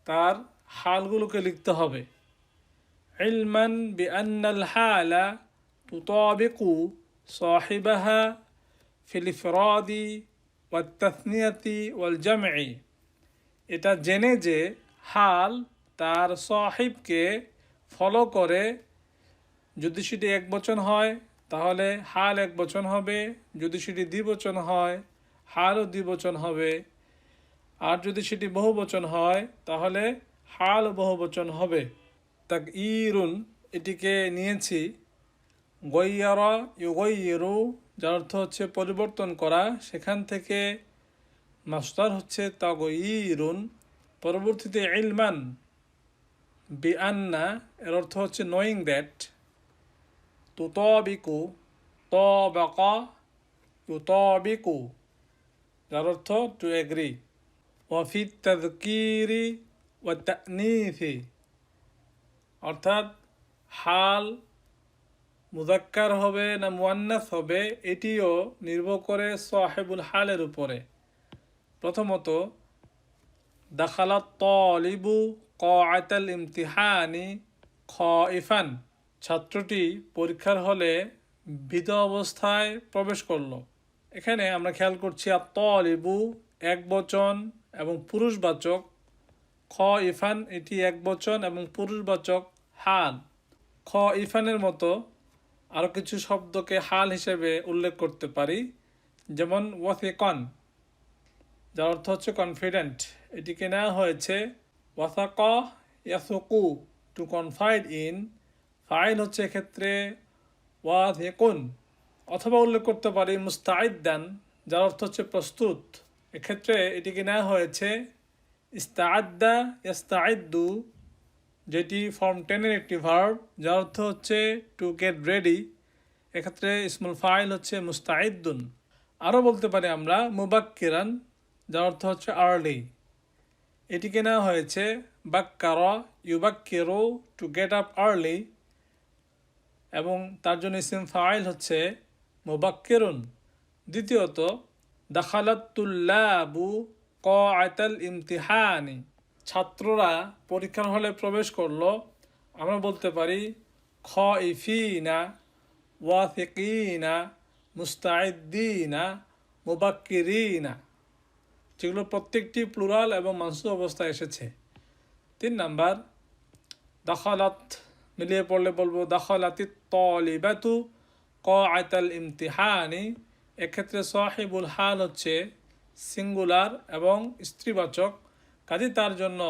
তার হালগুলোকে লিখতে হবে। ইলমান বিআন্নাল হালা তুতাবিকু সাহিবাহা ফিল ইফরাদি ওয়াত তাসনিয়াতি ওয়াল জামঈ, এটা জেনে যে হাল তার সাহিবকে ফলো করে, যদি সেটি একবচন হয় তাহলে হাল একবচন হবে, যদি সেটি দ্বিবচন হয় হালও দ্বিবচন হবে, আর যদি সেটি বহুবচন হয় তাহলে হাল বহুবচন হবে। তাগয়িরুন এটিকে নিয়েছি গয়্যারা ইউগয়্যিরু, যার অর্থ হচ্ছে পরিবর্তন করা, সেখান থেকে মাসদার হচ্ছে তাগয়িরুন। পরবর্তীতে ইলমান বিআন্না এর অর্থ হচ্ছে নোয়িং দ্যাট। তুতাবিকু তাবাকা ইউতাবিকু, যার অর্থ টু এগ্রি। ওয়াফি তাযকিরি ওয়া তা'নীসি, অর্থাৎ হাল মুযাক্কার হবে না মুয়ান্নাস হবে এটিও নির্ভর করে সাহিবুল হালের উপরে। প্রথমত দাখালাত তালিবু ক্বাআতাল ইমতিহানি খাইফান, ছাত্রটি পরীক্ষার হলে ভীত অবস্থায় প্রবেশ করলো। এখানে আমরা খেয়াল করছি আত-তালিবু একবচন এবং পুরুষবাচক, খাইফান এটি একবচন এবং পুরুষবাচক হাল। খাইফানের মতো আরও কিছু শব্দকে হাল হিসেবে উল্লেখ করতে পারি, যেমন ওয়াথিকান, যার অর্থ হচ্ছে কনফিডেন্ট। এটিকে নেওয়া হয়েছে ওয়াসাকা ইয়াসুকু, টু কনফাইড ইন। ফাইল হচ্ছে এক্ষেত্রে ওয়াথিকুন। অথবা উল্লেখ করতে পারি মুস্তাইদান, যার অর্থ হচ্ছে প্রস্তুত। এক্ষেত্রে এটিকে নেওয়া হয়েছে ইস্তাআদ্দা ইস্তাইদ্দু, যেটি ফর্ম 10 এর একটি ভার্ব, যার অর্থ হচ্ছে টু গেট রেডি। এক্ষেত্রে ইসমুল ফাইল হচ্ছে মুস্তাইদ্দুন। আরও বলতে পারি আমরা মুবাক্কিরান, যার অর্থ হচ্ছে আর্লি। এটিকে নেওয়া হয়েছে বাক্কারা ইউবাক্কিরু, টু গেট আপ আর্লি, এবং তার জন্য ইসম ফাইল হচ্ছে মুবাক্কিরুন। দ্বিতীয়ত দাখালাতুল্লাবু ক্বাআতাল ইমতিহানি, ছাত্ররা পরীক্ষার হলে প্রবেশ করলো। আমরা বলতে পারি খাইফিনা, ওয়াথিকিনা, মুস্তাইদ্দিনা, মুবাক্কিরিনা, যেগুলো প্রত্যেকটি প্লুরাল এবং মানসুব অবস্থায় এসেছে। 3 নাম্বার দাখালাত, মিলিয়ে পড়লে বলবো দাখালাতিত তালিবাতু ক্বাআতাল ইমতিহানি। এক্ষেত্রে সাহিবুল হাল হচ্ছে সিঙ্গুলার এবং স্ত্রীবাচক, কাজে তার জন্য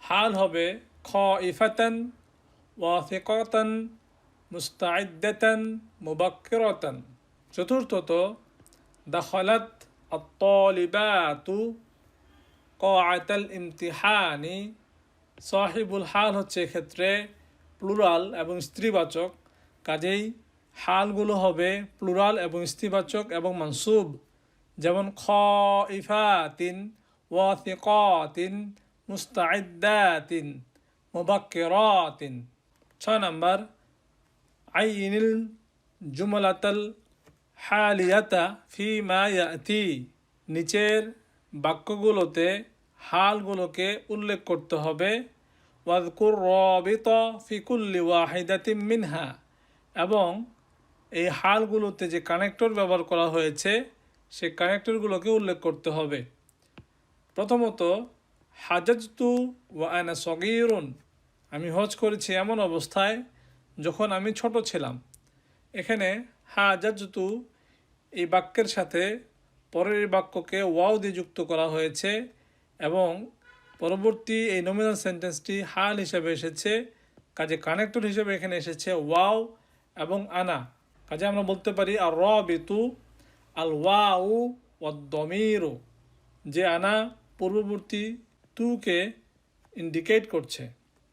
হাল হবে খাইফাতান, ওয়াথিকাতান, মুস্তাইদ্দাতান, মুবাক্কিরাতান। চতুর্থত দাখালাত আত-তালিবাতু ক্বাআতাল ইমতিহানি। সাহিবুল হাল হচ্ছে এক্ষেত্রে প্লুরাল এবং স্ত্রীবাচক, কাজেই হালগুলো হবে প্লুরাল এবং স্ত্রীবাচক এবং মানসুব, যেমন খাইফাতিন, ওয়াথিকাতিন, মুস্তাইদ্দাতিন, মুবাক্কিরাতিন। 6 নাম্বার আইনিল জুমলাতাল হালিয়াতা ফিমা ইয়াতি, নিচের বাক্যগুলোতে হালগুলোকে উল্লেখ করতে হবে। ওয়াযকুর রাবিতা ফি কুল্লি ওয়াহিদাতিন মিনহা, এবং এই হালগুলোতে যে কানেক্টর ব্যবহার করা হয়েছে সেই কানেক্টরগুলোকে উল্লেখ করতে হবে। প্রথমত হাজাজতু ওয়া আনা সগীরুন, আমি হজ করেছি এমন অবস্থায় যখন আমি ছোট ছিলাম। এখানে হাজাজতু এই বাক্যের সাথে পরের বাক্যকে ওয়াও দিয়ে যুক্ত করা হয়েছে, এবং পরবর্তী এই নমিনাল সেন্টেন্সটি হাল হিসেবে এসেছে, কাজে কানেক্টর হিসেবে এখানে এসেছে ওয়াও এবং আনা। কাজে আমরা বলতে পারি আর রাবিতু আল ওয়াউ ওয়াদ-দমিরু, যে আনা পূর্ববর্তী তুকে ইন্ডিকেট করছে।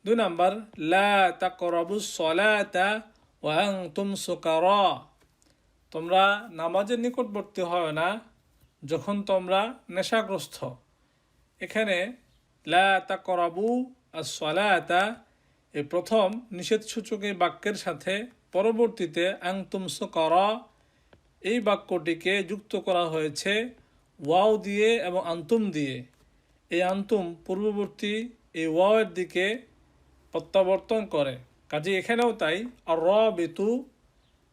2 নাম্বার লা তাকরাবুস সলাতা ওয়া আনতুম সুকারা, তোমরা নামাজের নিকটবর্তী হয় না যখন তোমরা নেশাগ্রস্ত। এখানে লা তাকরাবু আস-সলাতা এই প্রথম নিষেধসূচক এই বাক্যের সাথে পরবর্তীতে আনতুম সুকারা এই বাক্যটিকে যুক্ত করা হয়েছে ওয়াও দিয়ে এবং আন্তুম দিয়ে। এই আন্তুম পূর্ববর্তী এই ওয়াওয়ের দিকে প্রত্যাবর্তন করে, কাজে এখানেও তাই আর রাবিতু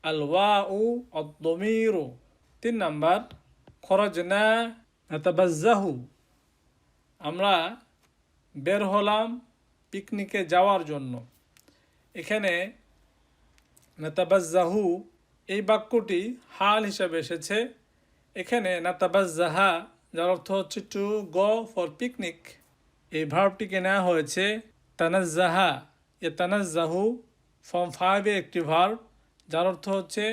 আল ওয়াউ আদ-দমিরু। 3 নাম্বার খরাজনা নাতাবাজ্জাহু, আমরা বের হলাম পিকনিকে যাওয়ার জন্য। এখানে নাতাবাজ্জাহু এই বাক্যটি হাল হিসাবে এসেছে। এখানে নাতাবাজ্জাহা, যার অর্থ হচ্ছে টু গো ফর পিকনিক, এই ভার্বটিকে নেওয়া হয়েছে তানাজ্জাহা। এ তানাজ্জাহু ফর্ম 5 এর একটি ভার্ব, যার অর্থ হচ্ছে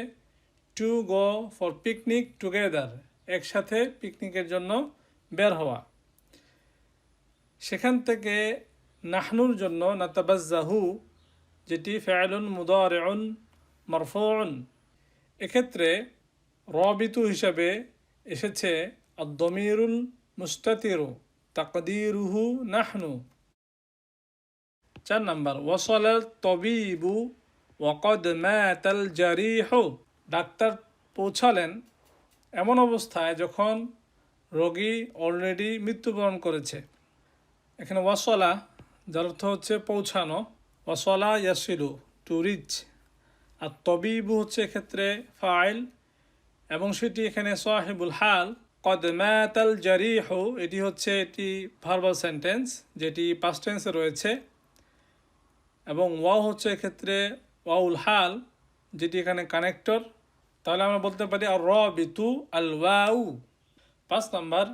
to go for picnic together, একসাথে পিকনিকের জন্য বের হওয়া। সেখান থেকে নাহনুর জন্য নাতাবাজ্জাহু, যেটি ফাইলুন মুদারিউন মারফুউন। এক্ষেত্রে রাবিতু হিসাবে এসেছে আদ-দমিরুল মুস্তাতিরু তাকদিরুহু নাহনু। 4 নাম্বার ওয়াসালাত তাবিবু ওয়া ক্বাদ মাতাল জারিহু, ডাক্তার পৌঁছালেন এমন অবস্থায় যখন রোগী অলরেডি মৃত্যুবরণ করেছে। এখানে ওয়াসলা, যার অর্থ হচ্ছে পৌঁছানো, ওয়াসলা ইয়াসিলু টু রিচ। আর তবিবু হচ্ছে এক্ষেত্রে ফাইল এবং সেটি এখানে সাহিবুল হাল। কদ মাতাল জারিহু এটি হচ্ছে এটি ভার্বাল সেন্টেন্স যেটি পাস্ট টেন্সে রয়েছে, এবং ওয়াও হচ্ছে এক্ষেত্রে ওয়াউল হাল যেটি এখানে কানেক্টর। তাহলে আমরা বলতে পারি আর রাবিতু আল ওয়াউ। 5 নাম্বার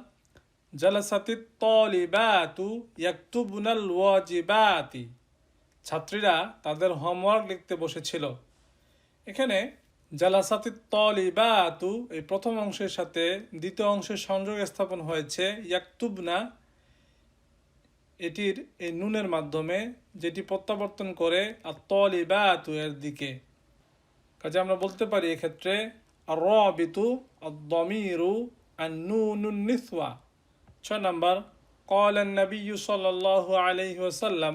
জালাসাতিত তালিবাতু ইয়াকতুবুনাল ওয়াজিবাতি, ছাত্রীরা তাদের হোমওয়ার্ক লিখতে বসেছিল। এখানে জালাসাতিত তালিবাতু এই প্রথম অংশের সাথে দ্বিতীয় অংশের সংযোগ স্থাপন হয়েছে ইয়াকতুবনা এটির এই নুনের মাধ্যমে, যেটি প্রত্যাবর্তন করে আর তালিবাতু এর দিকে। কাজে আমরা বলতে পারি এক্ষেত্রে আর রাবিতু আদ-দামিরু আন-নুনুন নিসওয়া। 6 নাম্বার قال النبي صلى الله عليه وسلم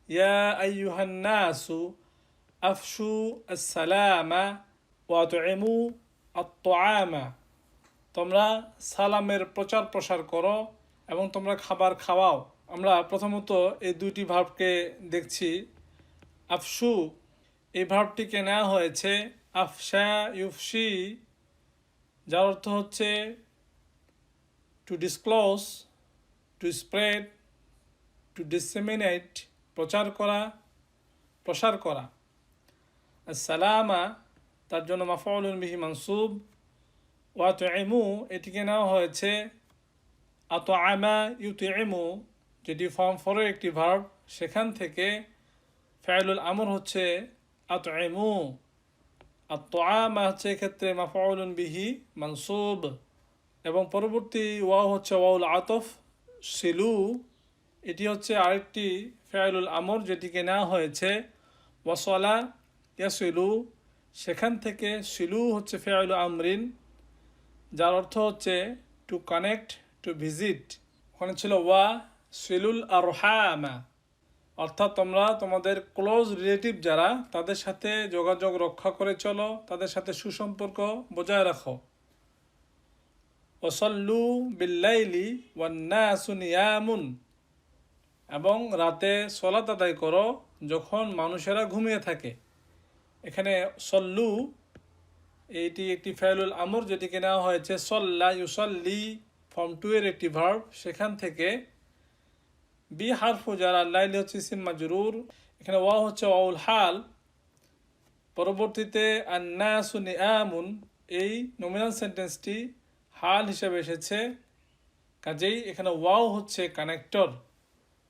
يا أيها الناس أفشوا السلام وأطعموا الطعام, তোমরা সালামের প্রচার প্রসার করো এবং তোমরা খাবার খাওয়াও। আমরা প্রথমত এই দুইটি ভার্বকে দেখছি। আফশু এই ভার্বটিকে নেওয়া হয়েছে আফশা ইউফশি, যার অর্থ হচ্ছে to disclose, to spread, to disseminate প্রচার করা, প্রসার করা। সালামা তার জন্য মাফউলুন বিহি মানসুব। ওয়া তুইমু এটিকে নেওয়া হয়েছে আতআমা ইউতিমু যেটি ফর্ম 4 এর একটি ভার্ব, সেখান থেকে ফাইলুল আমর হচ্ছে আতইমু। আত-তুআমা হচ্ছে এক্ষেত্রে মাফউলুন বিহি মানসুব, এবং পরবর্তী ওয়াও হচ্ছে ওয়াউল আতফ সিলু, এটি হচ্ছে আরেকটি ফাইলুল আমর যেটিকে নেওয়া হয়েছে ওয়াসলা ইয়াসিলু, সেখান থেকে সিলু হচ্ছে ফাইলুল আমরিন যার অর্থ হচ্ছে টু কানেক্ট, টু ভিজিট। ওখানে ছিল ওয়া সিলুল আরহামা, অর্থাৎ তোমরা তোমাদের ক্লোজ রিলেটিভ যারা তাদের সাথে যোগাযোগ রক্ষা করে চলো, তাদের সাথে সুসম্পর্ক বজায় রাখো। ওয়াসাল্লু বিল্লাইলি ওয়ান্নাসু নিয়ামুন, এবং রাতে সলাত আদায় করো যখন মানুষেরা ঘুমিয়ে থাকে। এখানে সল্লু এইটি একটি ফাইলুল আমর যেটিকে নেওয়া হয়েছে সল্লা ইউসাল্লি ফর্ম 2 এর একটি ভার্ব, সেখান থেকে বি হারফু যারা লাইলি হচ্ছে ইসিম মাজরুর, এখানে ওয়া হচ্ছে ওয়াউল হাল। পরবর্তীতে আন্নাসু নিয়ামুন এই নমিনাল সেন্টেন্সটি হাল হিসেবে এসেছে, কাজেই এখানে ওয়াও হচ্ছে কানেক্টর।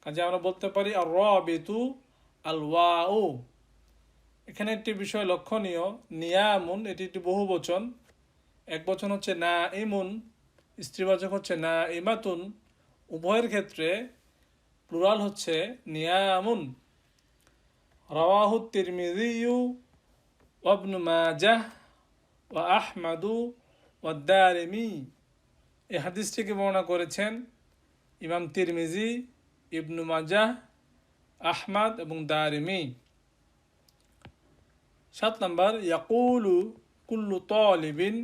কাজে আমরা বলতে পারি আর রাবিতু আল ওয়াউ। এখানে একটি বিষয় লক্ষণীয়, নিয়ামুন এটি একটি বহুবচন, এক বচন হচ্ছে না ইমুন, স্ত্রীবাচক হচ্ছে না ইমাতুন, উভয়ের ক্ষেত্রে প্লুরাল হচ্ছে নিয়ামুন। রাওয়াহু তিরমিযিয়ু ওয়া ইবনু মাজাহ ওয়া আহমাদু ওয়া দারিমি, এই হাদিসটিকে বর্ণনা করেছেন ইমাম তিরমিজি, ইবনু মাজাহ, আহমাদ এবং দারিমি। 7 নাম্বার ইয়াকুলু কুল্লু তালিবিন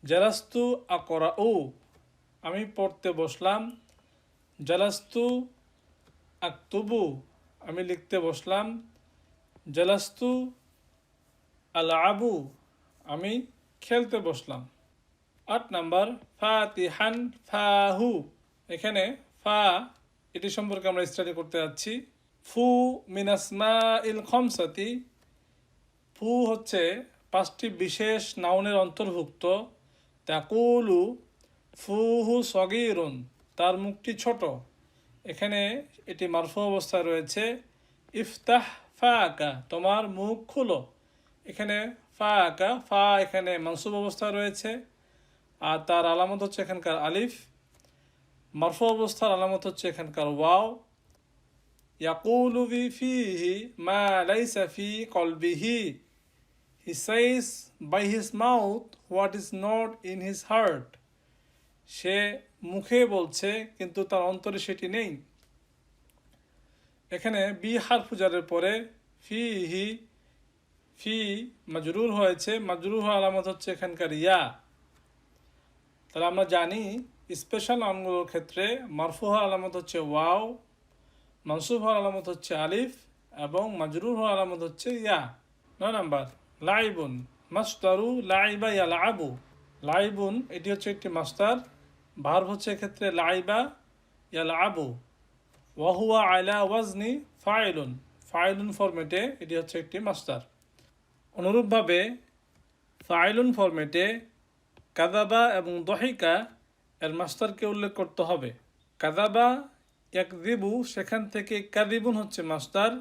জালাস্তু আকরাউ, আমি পড়তে বসলাম। জালাস্তু আকতুবু আমি লিখতে বসলাম। জালাস্তু আলআবু আমি খেলতে বসলাম। 8 নাম্বার ফাতিহান ফাহু, এখানে ফা এটি সম্পর্কে আমরা স্টাডি করতে যাচ্ছি। ফু মিন আসমাইল খামসাতি, ফু হচ্ছে 5টি বিশেষ নাউনের অন্তর্ভুক্ত। তাকুলু ফুহু সগীরুন, তার মুখটি ছোট। এখানে এটি মারফু অবস্থায় রয়েছে। ইফতাহ ফাকা, তোমার মুখ খুলো। এখানে ফাকা ফা এখানে মানসুব অবস্থায় রয়েছে, আর তার আলামত হচ্ছে এখানকার আলিফ। মারফু অবস্থার আলামত হচ্ছে এখানকার ওয়াও। ইয়াকুলু ফিহি মা লাইসা ফি কলবিহি, he says by his mouth what is not in his heart, সে মুখে বলছে কিন্তু তার অন্তরে সেটি নেই। এখানে বি হারফু জারের পরে ফিহি ফি মাজরুর হয়েছে, মাজরুর হওয়ার আলামত হচ্ছে এখানকার ইয়া। তাহলে আমরা জানি স্পেশাল নাউনগুলোর ক্ষেত্রে মারফু হওয়ার আলামত হচ্ছে ওয়াও, মানসুব হওয়ার আলামত হচ্ছে আলিফ, এবং মাজরুর হওয়ার আলামত হচ্ছে ইয়া। 9 নাম্বার লাইবুন মাসদারু লাইবা ইয়ালাবু। লাইবুন এটি হচ্ছে একটি মাস্টার, ভার্ব হচ্ছে এক্ষেত্রে লাইবা ইয়ালাবু। ওয়াহুয়া আলা ওয়াজনি ফাইলুন, ফাইলুন ফরম্যাটে এটি হচ্ছে একটি মাস্টার। অনুরূপভাবে ফাইলুন ফরম্যাটে কাদাবা এবং দহিকা এর মাস্টারকে উল্লেখ করতে হবে। কাদাবা ইয়াকযিবু সেখান থেকে কাদিবুন হচ্ছে মাস্টার,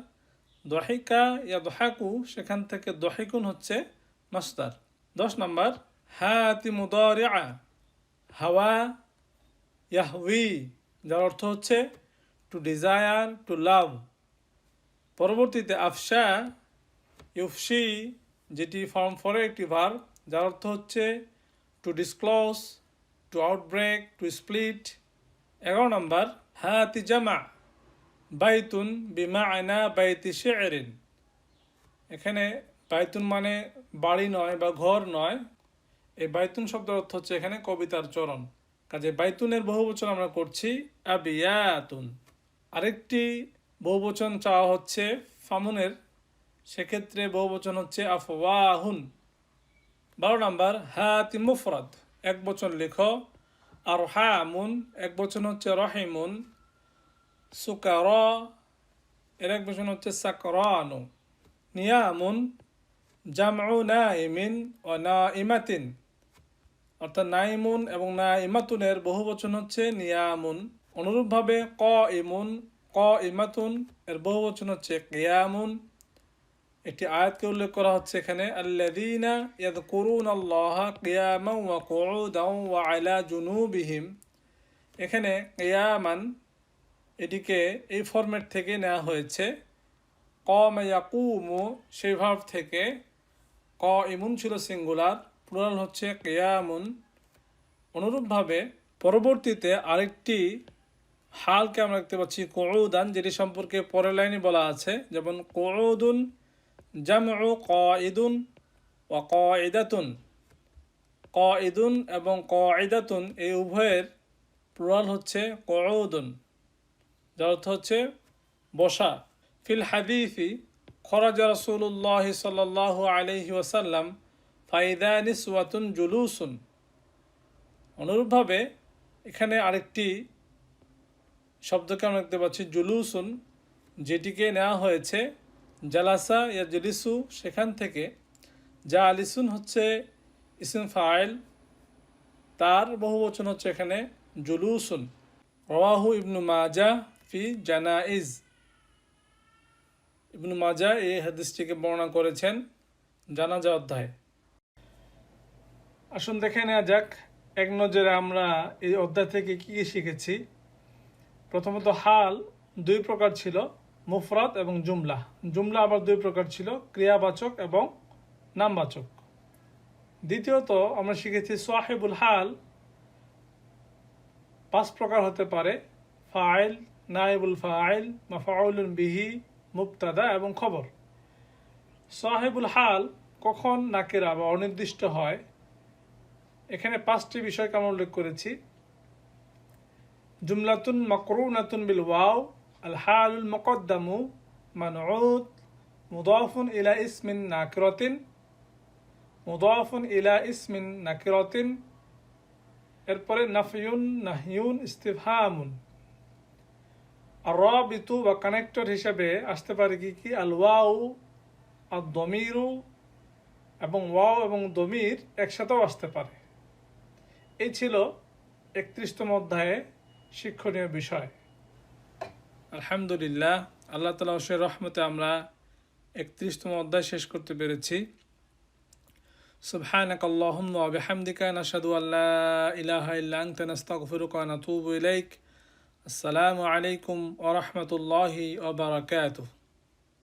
দহিকা ইয়াদহাকু সেখান থেকে দহিকুন হচ্ছে মাস্টার। 10 নাম্বার হাতি মুদারিআ হাওয়া ইয়াহউই, যার অর্থ হচ্ছে টু ডিজায়ার, টু লাভ। পরবর্তীতে আফশা ইউফশি, যেটি ফর্ম 4 একটি ভার্ব, যার অর্থ হচ্ছে to disclose, to outbreak, to split. 11 number হাতি জামা বাইতুন বিমাআনা বাইতি শি'রিন। এখানে বাইতুন মানে বাড়ি নয় বা ঘর নয়, এই বাইতুন শব্দের অর্থ হচ্ছে এখানে কবিতার চরণ। কাজে বাইতুনের বহুবচন আমরা করছি আবিয়াতুন। আরেকটি বহুবচন চাওয়া হচ্ছে ফামুনের, সেক্ষেত্রে বহুবচন হচ্ছে আফওয়াহুন। 12 নাম্বার হাতি মুফরাদ এক বচন লেখো। আরহামুন এক বচন হচ্ছে রহিমুন। সুকারা এর এক বচন হচ্ছে সাকরানু। নিয়ামুন জামউ নাইমিন ও নাইমাতিন, অর্থাৎ নাইমুন এবং নাইমাতুনের বহুবচন হচ্ছে নিয়ামুন। অনুরূপভাবে কাইমুন কাইমাতুন এর বহুবচন হচ্ছে কিয়ামুন। একটি আয়াতকে উল্লেখ করা হচ্ছে এখানে আল্লাযীনা ইয়াযকুরুনাল্লাহা কিয়ামান ওয়া কুউদান ওয়া আলা জুনুবিহিম। এখানে কিয়ামান এটিকে এই ফরম্যাট থেকে নেওয়া হয়েছে। কামা ইয়াকুমু সেই ভার্ব থেকে, কাইমুন ছিল সিঙ্গুলার, প্লুরাল হচ্ছে কিয়ামুন। অনুরূপভাবে পরবর্তীতে আরেকটি হালকে আমরা দেখতে পাচ্ছি কুউদান, যেটি সম্পর্কে পরের লাইনে বলা আছে, যেমন কুউদুন জামউ কাইদুন ওয়া কাইদাতুন। কাইদুন এবং কাইদাতুন এই উভয়ের প্লুরাল হচ্ছে কুউদুন, যার অর্থ হচ্ছে বসা। ফিল হাদিসি খরাজা রাসূলুল্লাহ সাল্লাল্লাহু আলাইহি ওয়াসাল্লাম ফাইদা নিসওয়াতুন জুলুসুন। অনুরূপভাবে এখানে আরেকটি শব্দকে আমরা দেখতে পাচ্ছি জুলুসুন, যেটিকে নেওয়া হয়েছে জালাসা ইয়াজলিসু সেখান থেকে। জালিসুন হচ্ছে ইসম ফাইল, তার বহুবচন হচ্ছে এখানে জুলুসুন। রাওয়াহু ইবনু মাজাহ ফি জানাইজ। ইবনু মাজাহ এই হাদিসটিকে বর্ণনা করেছেন জানাজা অধ্যায়ে। আসুন দেখে নেওয়া যাক এক নজরে আমরা এই অধ্যায় থেকে কি কি শিখেছি। প্রথমত হাল 2 প্রকার ছিল, মুফরাদ এবং জুমলা। জুমলা আবার 2 প্রকার ছিল, ক্রিয়াবাচক এবং নামবাচক। দ্বিতীয়ত আমরা শিখেছি সাহিবুল হাল 5 প্রকার হতে পারে, ফাইল, নাইবুল ফাইল, মাফউলুন বিহি, মুবতাদা এবং খবর। সাহিবুল হাল কখন নাকিরা বা অনির্দিষ্ট হয়, এখানে 5টি বিষয়কে আমরা উল্লেখ করেছি। জুমলাতুন মাকরুনাতুন বিল ওয়াও, আল হালুল মুকদ্দামু মানউত, মুদাফুন ইলা ইসমিন নাকিরাতিন, মুদাফুন ইলা ইসমিন নাকিরাতিন। এরপরে নাফিউন, নাহিউন, ইস্তিফহামুন। আর রাবিতু বা কানেক্টর হিসেবে আসতে পারে কি কি, আল ওয়াও, আর দমিরু, এবং ওয়াও এবং দমির একসাথেও আসতে পারে। এই ছিল 31তম অধ্যায়ে শিক্ষণীয় বিষয়। আলহামদুলিল্লাহ, আল্লাহ তাআলা অশেষ রহমতে আমরা 31তম অধ্যায় শেষ করতে পেরেছি। সুবহানাকাল্লাহুম্মা ওয়া বিহামদিকা নাশহাদু আল্লা ইলাহা ইল্লা আনতা নাস্তাগফিরুকা ওয়া নাতুবু ইলাইক। আসসালামু আলাইকুম ওয়া রাহমাতুল্লাহি ওয়া বারাকাতুহু।